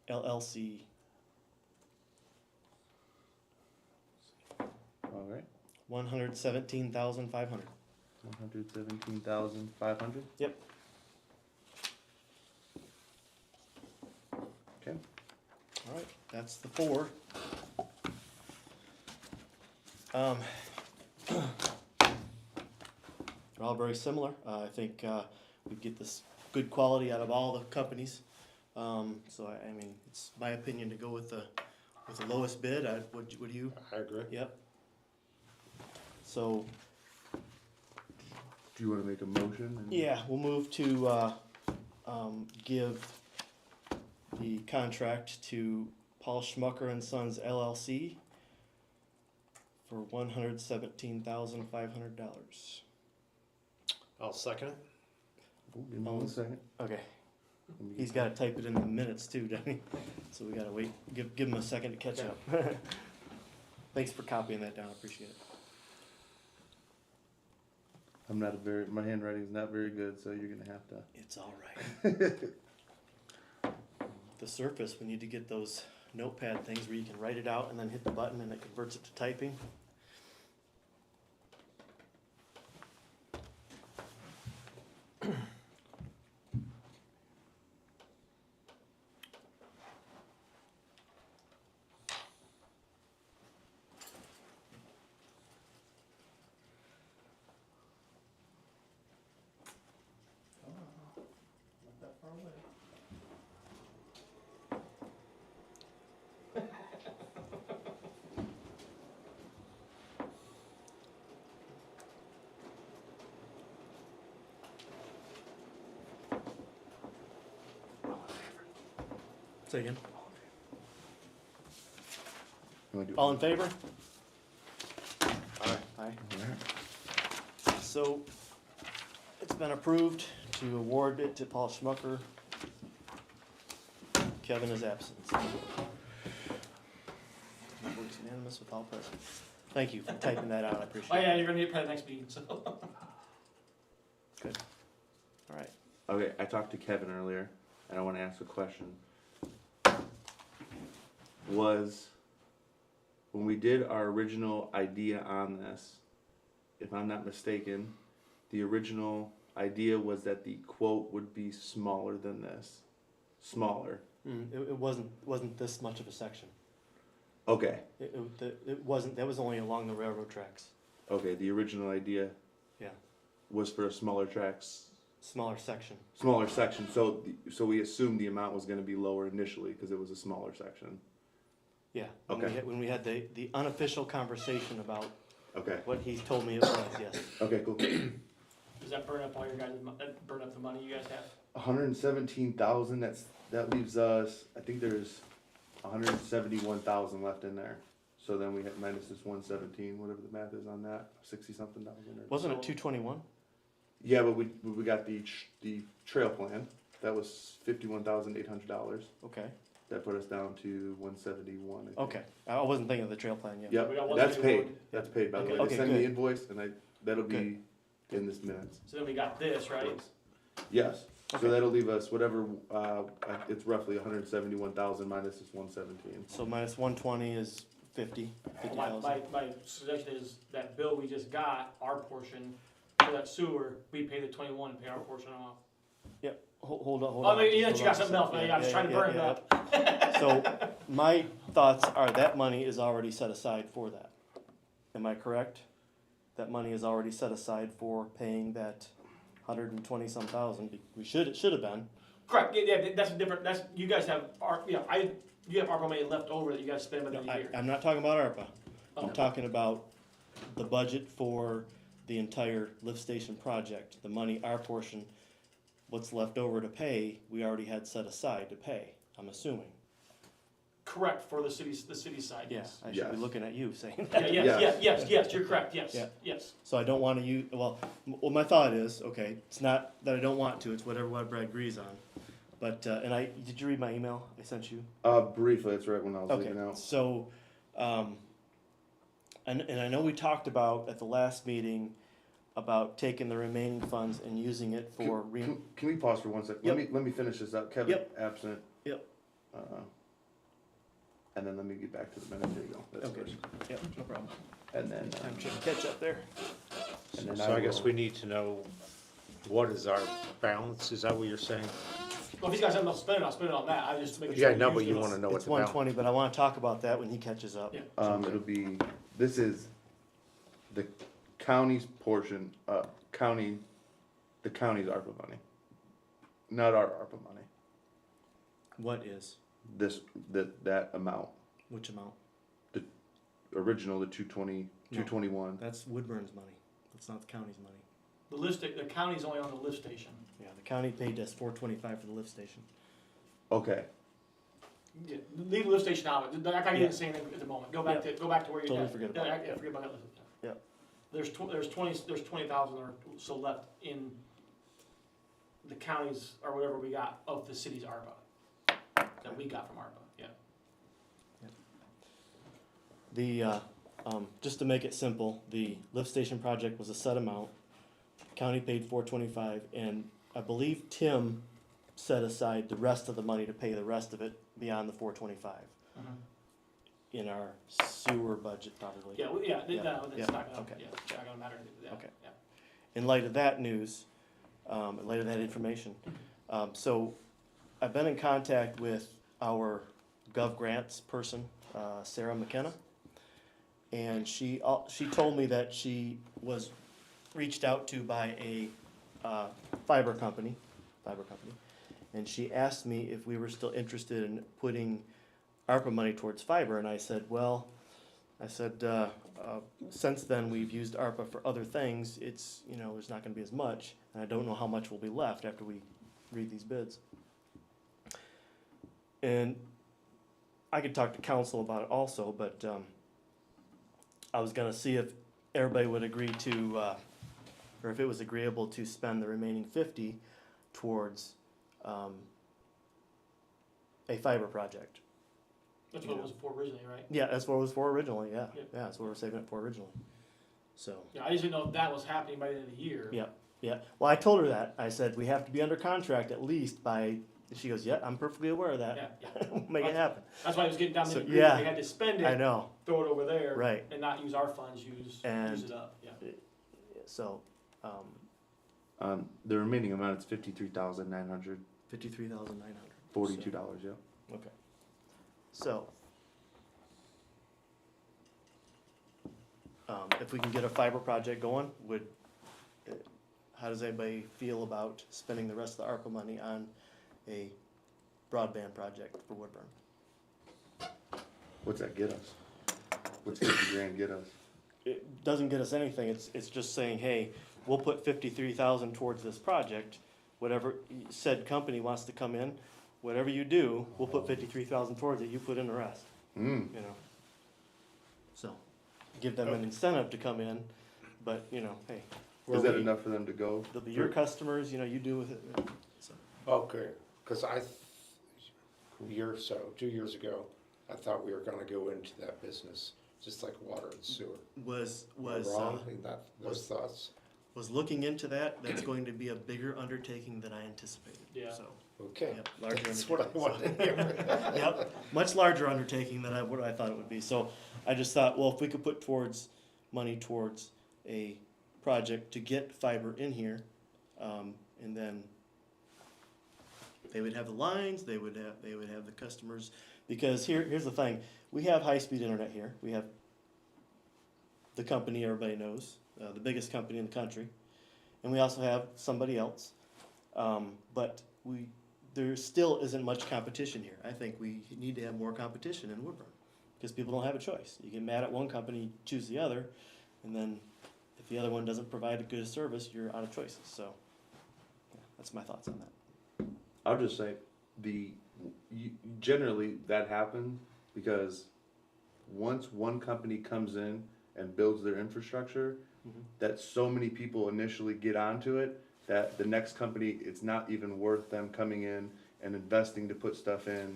A: LLC.
E: All right.
A: 117,500.
E: 117,500.
A: Yep.
E: Okay.
A: All right, that's the four. They're all very similar. I think we get this good quality out of all the companies. So I mean, it's my opinion to go with the lowest bid. Would you?
D: I agree.
A: Yep. So
E: Do you want to make a motion? And
A: yeah, we'll move to give the contract to Paul Schmucker and Sons LLC for $117,500.
D: I'll second it.
E: Oh, give me 1 second.
A: Okay,
E: Let me
A: he's
E: get-
A: got to type it in the minutes too, doesn't he? So we gotta wait. Give him a second to catch up. Thanks for copying that down. Appreciate it.
E: I'm not a very. My handwriting's not very good, so you're gonna have to.
A: It's all right. The Surface, we need to get those notepad things where you can write it out and then hit the button and it converts it to typing. Not that far away. Say again.
E: You wanna do-
A: All in favor?
D: Aye.
A: Aye.
E: All right.
A: So, it's been approved to award it to Paul Schmucker. Kevin is absent. Votes unanimous with all present. Thank you for typing that out, I appreciate
F: Oh,
A: it.
F: yeah, you're gonna need it for the next meeting, so.
A: Good. All right.
E: Okay, I talked to Kevin earlier, and I want to ask a question. Was when we did our original idea on this, if I'm not mistaken, the original idea was that the quote would be smaller than this. Smaller.
A: It wasn't this much of a section.
E: Okay.
A: It wasn't, that was only along the railroad tracks.
E: Okay, the original idea
A: Yeah,
E: was for a smaller tracks,
A: smaller section.
E: smaller section. So we assumed the amount was going to be lower initially because it was a smaller section.
A: Yeah.
E: Okay.
A: When we had the unofficial conversation about
E: Okay.
A: what he told me it was, yes.
E: Okay, cool.
F: Does that burn up all your guys' burn up the money you guys have?
E: 117,000. That leaves us. I think there's 171,000 left in there. so then we had minus this 117, whatever the math is on that, 60-something thousand.
A: Wasn't it 221?
E: Yeah, but we got the trail plan. That was $51,800.
A: Okay,
E: That put us down to 171. I think.
A: okay. I wasn't thinking of the trail plan yet.
E: Yep,
F: We got
E: that's
F: 171.
E: paid. That's paid, by the
A: Okay,
E: way.
A: okay,
E: They send me
A: good.
E: the invoice, and that'll be in this minutes.
F: So then we got this, right?
E: Yes,
A: Okay.
E: so that'll leave us whatever, it's roughly 171,000 minus this 117.
A: So minus 120 is 50,
F: My
A: 50,000.
F: suggestion is that bill we just got, our portion, for that sewer, we pay the 21 and pay our portion off.
A: Yep, hold on, hold
F: Oh,
A: on.
F: I mean, yeah,
A: hold
F: you
A: on
F: got
A: a
F: something else,
A: second.
F: man,
A: Yeah,
F: I'm just
A: yeah,
F: trying to
A: yeah,
F: burn it
A: yeah,
F: up.
A: So my thoughts are that money is already set aside for that. Am I correct? That money is already set aside for paying that 120 some thousand. It should have been.
F: Correct, yeah, that's a different, you guys have, you have ARPA money left over that you guys spend by the end of the year.
A: I'm not talking about ARPA.
F: Oh.
A: I'm talking about the budget for the entire lift station project. The money, our portion, what's left over to pay, we already had set aside to pay, I'm assuming.
F: Correct, for the city side,
A: Yeah,
F: yes.
A: I should be
E: Yes.
A: looking at you saying that.
F: Yes, you're correct, yes,
A: Yeah.
F: yes.
A: So I don't wanna use, well, my thought is, okay, it's not that I don't want to, it's whatever Brad agrees on. But, did you read my email I sent you?
E: Briefly, that's right when I was
A: Okay,
E: leaving out.
A: so, and I know we talked about at the last meeting about taking the remaining funds and using it for
E: Can we pause for 1 second?
A: Yep.
E: Let me finish this up. Kevin,
A: Yep.
E: absent.
A: Yep.
E: And then let me get back to the minute. There you go. That's
A: Okay.
E: first.
A: Yep, no problem.
E: And then,
A: I'm trying to catch up there.
E: and then
D: So I guess
E: will-
D: we need to know, what is our balance, is that what you're saying?
F: Well, if these guys have enough to spend it, I'll spend it on that, I just make sure.
D: Yeah, no,
F: we
D: but
F: use
D: you
F: it.
D: wanna know what
A: It's
D: the balance.
A: 120, but I wanna talk about that when he catches up.
F: Yeah.
E: It'll be, this is the county's portion, the county's ARPA money. Not our ARPA money.
A: What is?
E: That amount.
A: Which amount?
E: Original, the 221.
A: That's Woodburn's money. That's not the county's money.
F: The county's only on the lift station.
A: Yeah, the county paid us $425 for the lift station.
E: Okay,
F: Yeah, leave the lift station out, I'm not gonna
A: Yeah.
F: get saying at the moment, go back to where you're
A: Totally
F: at.
A: forget about it.
F: Yeah, forget about that lift.
A: Yeah.
F: There's 20,000 or so left in the counties, or whatever we got of the city's ARPA, that we got from ARPA, yeah.
A: The, just to make it simple, the lift station project was a set amount. County paid $425, and I believe Tim set aside the rest of the money to pay the rest of it beyond the $425 in our sewer budget probably.
F: Yeah, no,
A: Yeah,
F: it's
A: yeah,
F: not gonna,
A: okay.
F: it's not gonna matter, yeah,
A: Okay.
F: yeah.
A: In light of that news, in light of that information, so I've been in contact with our Gov Grants person, Sarah McKenna, and she told me that she was reached out to by a fiber company, and she asked me if we were still interested in putting ARPA money towards fiber, and I said, well, since then we've used ARPA for other things, it's, there's not gonna be as much, and I don't know how much will be left after we read these bids. And I could talk to council about it also, but, I was gonna see if everybody would agree to, or if it was agreeable to spend the remaining 50 towards, a fiber project.
F: That's what it was for originally, right?
A: Yeah, that's what it was for originally, yeah.
F: Yeah.
A: Yeah, that's what we were saving it for originally. So,
F: Yeah, I just didn't know if that was happening by the end of the year.
A: yeah, yeah. Well, I told her that. I said, we have to be under contract at least by, she goes, yeah, I'm perfectly aware of that.
F: Yeah, yeah.
A: Make it happen.
F: That's why I was getting down to
A: So,
F: the agreement,
A: yeah.
F: we had to spend
A: I
F: it,
A: know,
F: throw it over there.
A: right.
F: And not use our funds, use
A: And-
F: it up, yeah.
A: So,
E: the remaining amount is $53,942.
A: $53,900.
E: Yeah.
A: Okay. So, if we can get a fiber project going, how does anybody feel about spending the rest of the ARPA money on a broadband project for Woodburn?
E: What's that get us? What's $50,000 get us?
A: It doesn't get us anything, it's just saying, hey, we'll put 53,000 towards this project, whatever said company wants to come in, whatever you do, we'll put 53,000 towards it, you put in the rest,
E: Hmm.
A: you know? So, give them an incentive to come in, but, you know, hey.
E: Is that enough for them to go?
A: They'll be your customers, you know, you do with it, so.
D: Okay, because 2 years ago, I thought we were gonna go into that business, just like water and sewer.
A: Was,
D: Am I wrong in those thoughts?
A: was looking into that, that's going to be a bigger undertaking than I anticipated,
F: Yeah.
A: so.
D: Okay,
A: Yep, larger
D: that's what I
A: undertaking,
D: wanted to hear.
A: Yep, much larger undertaking than what I thought it would be, so I just thought, well, if we could put money towards a project to get fiber in here, and then they would have the lines, they would have the customers, because here's the thing, we have high-speed internet here, we have the company everybody knows, the biggest company in the country, and we also have somebody else, but there still isn't much competition here. I think we need to have more competition in Woodburn, because people don't have a choice. You get mad at one company, choose the other, and then if the other one doesn't provide a good service, you're out of choices, so yeah, that's my thoughts on that.
E: I'll just say, generally that happens because once one company comes in and builds their infrastructure, that so many people initially get onto it, that the next company, it's not even worth them coming in and investing to put stuff in,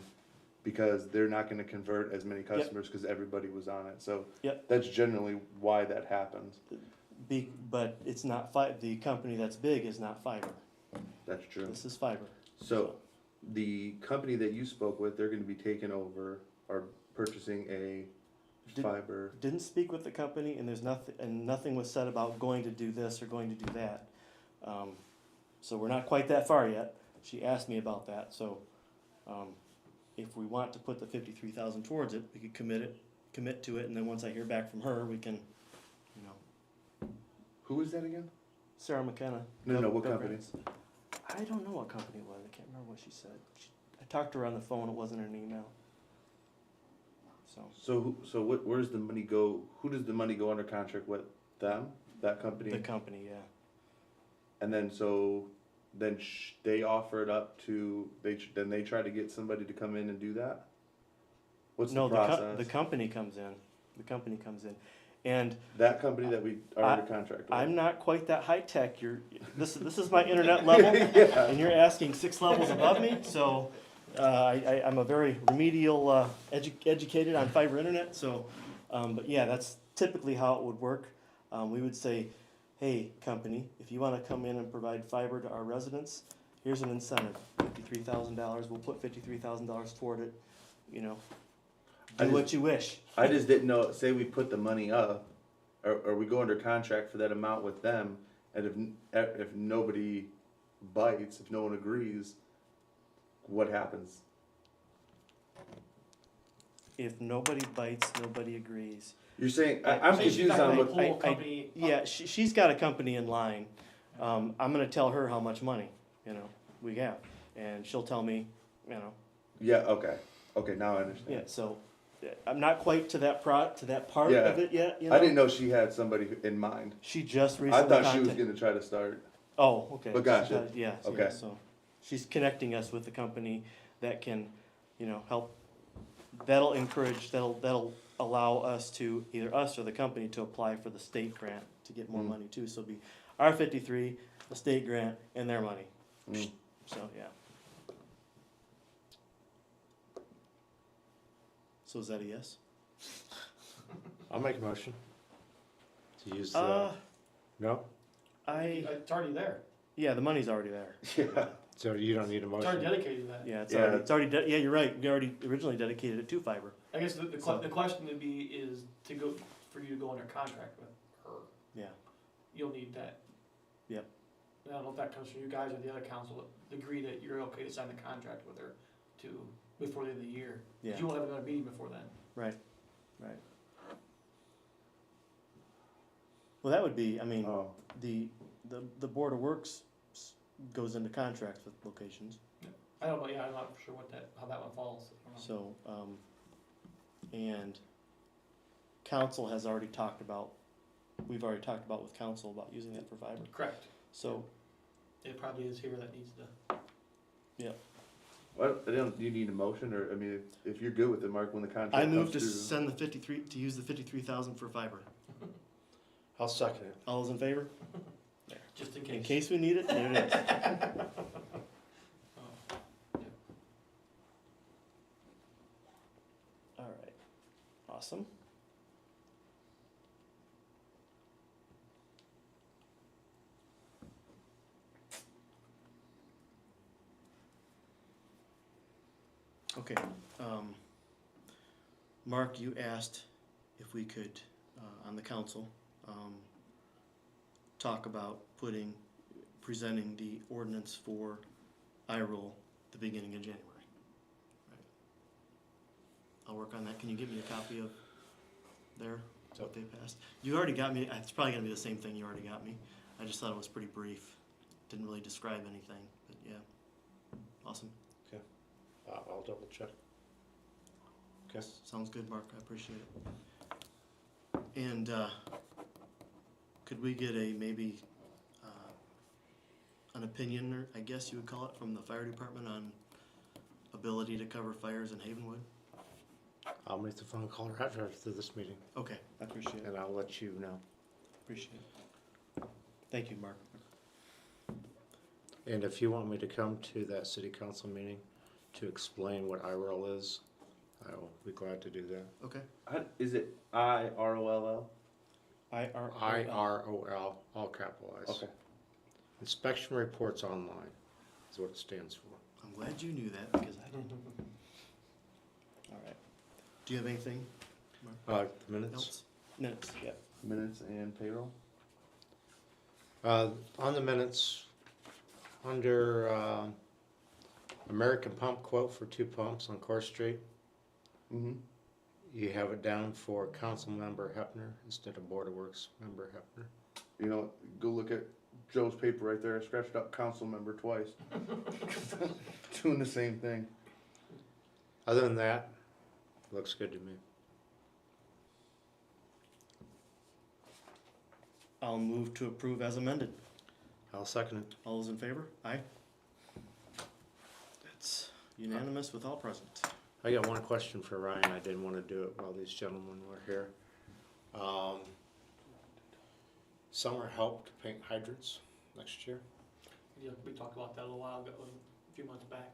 E: because they're not gonna convert as many customers because everybody was on it, so.
A: Yep.
E: That's generally why that happens.
A: But it's not the company that's big is not fiber.
E: That's true.
A: This is fiber.
E: So, the company that you spoke with, they're gonna be taking over or purchasing a fiber.
A: Didn't speak with the company, and nothing was said about going to do this or going to do that. So we're not quite that far yet. She asked me about that, so, if we want to put the 53,000 towards it, we could commit to it, and then once I hear back from her, we can, you know.
E: Who is that again?
A: Sarah McKenna.
E: No, what
A: Gov
E: company?
A: Grants. I don't know what company it was, I can't remember what she said. I talked to her on the phone, it wasn't in an email.
E: So where's the money go? Who does the money go under contract with? Them? That company?
A: The company, yeah.
E: And then they offer it up to, then they try to get somebody to come in and do that? What's the process?
A: The company comes in. The company comes in. And
E: That company that we are under contract with?
A: I'm not quite that high tech. This is my internet level,
E: Yeah.
A: and you're asking 6 levels above me. So I'm a very remedial, educated on fiber internet. So, but yeah, that's typically how it would work. We would say, hey, company, if you want to come in and provide fiber to our residents, here's an incentive, $53,000. We'll put $53,000 toward it. You know, do what you wish.
E: I just didn't know, say we put the money up, or we go under contract for that amount with them, and if nobody bites, if no one agrees, what happens?
A: If nobody bites, nobody agrees.
E: You're saying, I'm
F: So she's
E: confused
F: not
E: on
F: gonna
E: what,
F: pull company.
A: Yeah, she's got a company in line. I'm gonna tell her how much money, we have, and she'll tell me,
E: yeah, okay, now I understand.
A: yeah, so, I'm not quite to that part
E: Yeah.
A: of it yet,
E: I didn't know she had somebody in mind.
A: She just
E: I
A: recently
E: thought she was
A: contacted.
E: gonna try to start.
A: Oh, okay.
E: But gotcha.
A: Yeah,
E: Okay.
A: so, she's connecting us with the company that can, help, that'll allow us to, either us or the company, to apply for the state grant to get more money too, so it'll be our 53, the state grant, and their money,
E: Mm.
A: so, yeah. So is that a yes?
D: I'll make a motion to use no?
F: It's already there.
A: Yeah, the money's already there.
E: Yeah.
D: So you don't need a
F: It's already
D: motion?
F: dedicated to that.
A: Yeah,
E: Yeah.
A: it's already, yeah, you're right, we already originally dedicated it to fiber.
F: I guess the
A: So-
F: question would be is for you to go under contract with her.
A: Yeah.
F: You'll need that.
A: Yep.
F: I don't know if that comes from you guys or the other council that agree that you're okay to sign the contract with her before the end of the year. 'Cause
A: Yeah,
F: you won't have another meeting before then.
A: right. Well, that would be,
E: Oh,
A: the Board of Works goes into contracts with locations,
F: I don't know, yeah, I'm not sure how that one falls. I don't know.
A: so, and council has already talked about, we've already talked about with council about using that for fiber,
F: Correct.
A: so,
F: It probably is here that needs to.
E: Well, I don't, do you need a motion, or, I mean, if you're good with it, Mark, when the contract
A: I
E: comes
A: move to
E: through-
A: send the 53, to use the 53,000 for fiber.
D: I'll second it.
A: All those in favor?
F: Just in
A: In
F: case.
A: case we need it, there it is. All right, awesome. Okay, Mark, you asked if we could, on the council, talk about presenting the ordinance for IROL the beginning of January. Right. I'll work on that. Can you give me a copy of what they passed? You already got me, it's probably gonna be the same thing you already got me. I just thought it was pretty brief. Didn't really describe anything, but yeah. Awesome.
D: I'll double check. Okay.
A: Sounds good, Mark. I appreciate it. And, could we get maybe an opinion, or I guess you would call it, from the fire department on ability to cover fires in Havenwood?
D: I'll make the phone call right after this meeting,
A: Okay, I appreciate it.
D: and I'll let you know.
A: Appreciate it. Thank you, Mark.
D: And if you want me to come to that city council meeting to explain what IRL is, I will be glad to do that.
A: Okay.
E: Is it IROLL?
D: IROL, all capitalized.
E: Okay.
D: Inspection Reports Online is what it stands for.
A: I'm glad you knew that because I didn't. All right. Do you have anything
D: The minutes?
A: else? Minutes, yeah.
E: Minutes and payroll?
D: On the minutes, under American Pump quote for 2 pumps on Core Street,
E: Mm-hmm.
D: you have it down for Council Member Hepner instead of Board of Works Member Hepner.
E: You know, go look at Joe's paper right there, I scratched out council member twice. Doing the same thing.
D: Other than that, looks good to me.
A: I'll move to approve as amended.
D: I'll second it.
A: All those in favor? Aye. That's unanimous with all present.
D: I got one question for Ryan. I didn't want to do it while these gentlemen were here. Summer help to paint hydrants next year.
F: Yeah, we talked about that a little while ago, a few months back.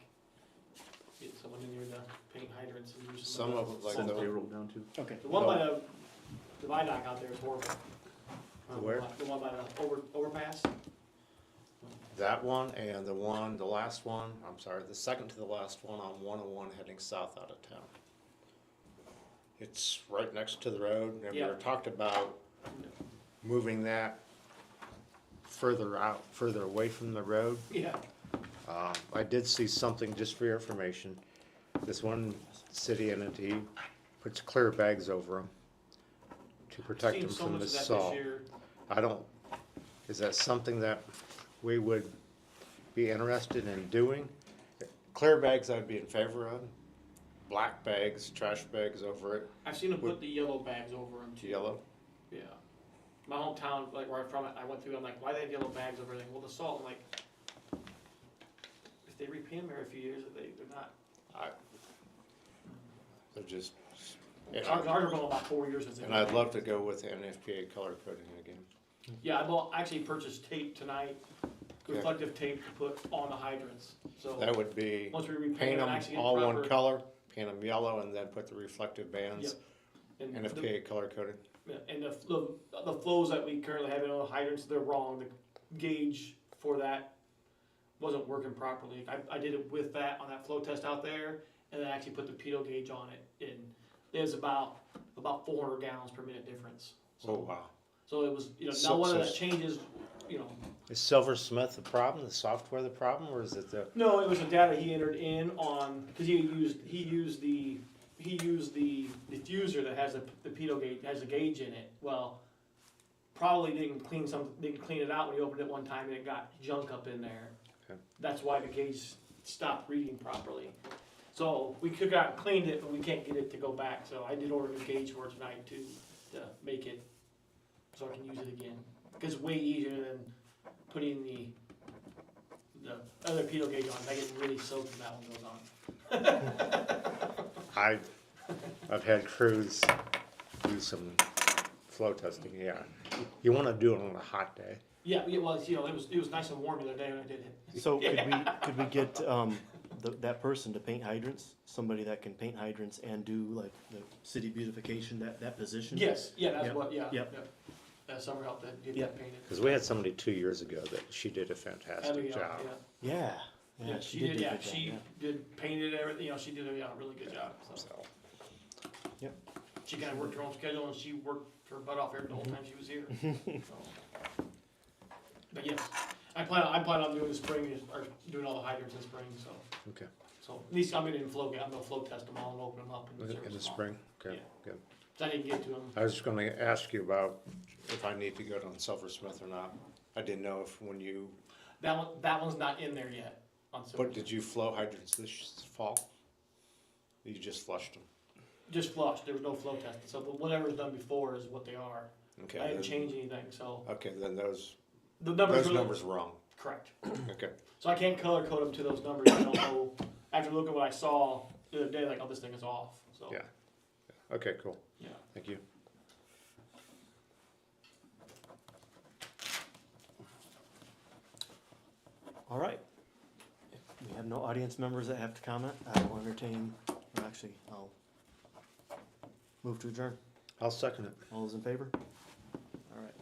F: Get someone in here to paint hydrants and do
D: Some of it, like
E: Send
D: the,
E: payroll down too.
A: Okay.
F: The one by the viaduct out there is horrible.
D: Where?
F: The one by the overpass.
D: that one and the last one, I'm sorry, the second to the last one on 101 heading south out of town. It's right next to the road, and we
F: Yeah.
D: were talked about moving that further out, further away from the road.
F: Yeah.
D: I did see something, just for your information, this one city entity puts clear bags over them to protect
F: Seen
D: them
F: so
D: from
F: much
D: the
F: of that
D: salt.
F: this year.
D: I don't, is that something that we would be interested in doing? Clear bags I'd be in favor of, black bags, trash bags over it,
F: I've seen them put the yellow bags over them too.
D: yellow.
F: Yeah. My hometown, like where I'm from, I went through, I'm like, why do they have yellow bags over everything? Well, the salt, I'm like, if they repaint them every few years, they're not.
D: They're just,
F: Ours are going about 4 years since.
D: and I'd love to go with NFPA color coding again.
F: Yeah, I actually purchased tape tonight, reflective tape to put on the hydrants, so.
D: That would be,
F: Once we repaint
D: paint
F: them,
D: them
F: actually get
D: all
F: proper.
D: one color, paint them yellow, and then put the reflective bands,
F: And
D: NFPA color coded.
F: And the flows that we currently have in all the hydrants, they're wrong. The gauge for that wasn't working properly. I did it with that on that flow test out there, and then I actually put the pitot gauge on it, and there's about 400 gallons per minute difference.
D: Oh, wow.
F: So it was, now
D: So-
F: whether
D: so-
F: that changes,
D: Is Silversmith the problem, the software the problem, or is it the,
F: no, it was the data he entered in on, because he used the diffuser that has the pitot gauge, has a gauge in it. Well, probably didn't clean it out when he opened it one time and it got junk up in there.
D: Okay.
F: That's why the gauge stopped reading properly. So we could have cleaned it, but we can't get it to go back. So I did order a new gauge for it tonight to make it so I can use it again. Because it's way easier than putting the other pedal gauge on, I get really soaked when that one goes on.
D: I've had crews do some flow testing, yeah. You wanna do it on a hot day.
F: Yeah, it was, you know, it was nice and warm the other day when I did it.
A: So could we get, that person to paint hydrants? Somebody that can paint hydrants and do like the city beautification, that position?
F: Yes, yeah, that's
A: Yeah.
F: what, yeah, yeah.
A: Yep.
F: Summer helped that, get
A: Yeah.
F: that painted.
D: Cause we had somebody 2 years ago that she did a fantastic
F: Abigail,
D: job.
F: yeah.
A: Yeah,
F: Yeah,
A: yeah,
F: she
A: she did
F: did,
A: do a
F: yeah,
A: good job,
F: she
A: yeah.
F: did painted everything, you know, she did a, really good job, so.
D: So,
A: Yep.
F: She kinda worked her own schedule and she worked her butt off here the whole time she was here, so. But yes, I plan on doing the spring, or doing all the hydrants in spring, so.
D: okay,
F: So, at least I'm gonna flow test them all and open them up and service
D: in the
F: them all.
D: spring, okay,
F: Yeah.
D: good.
F: So I didn't get to them,
D: I was just gonna ask you about if I need to go down Silversmith or not. I didn't know if when you,
F: that one's not in there yet on Silver.
D: but did you flow hydrants this fall? You just flushed them?
F: Just flushed, there was no flow testing, so but whatever's done before is what they are.
D: Okay.
F: I didn't
D: then-
F: change anything, so
D: Okay, then those
F: the numbers really.
D: numbers wrong.
F: Correct.
D: Okay,
F: So I can't color code them to those numbers, I don't know, after looking at what I saw the other day, like, oh, this thing is off, so.
D: yeah. Okay, cool.
F: Yeah.
D: Thank you.
A: All right. If we have no audience members that have to comment, I will entertain, or actually, I'll move to adjourn.
D: I'll second it.
A: All those in favor? All right.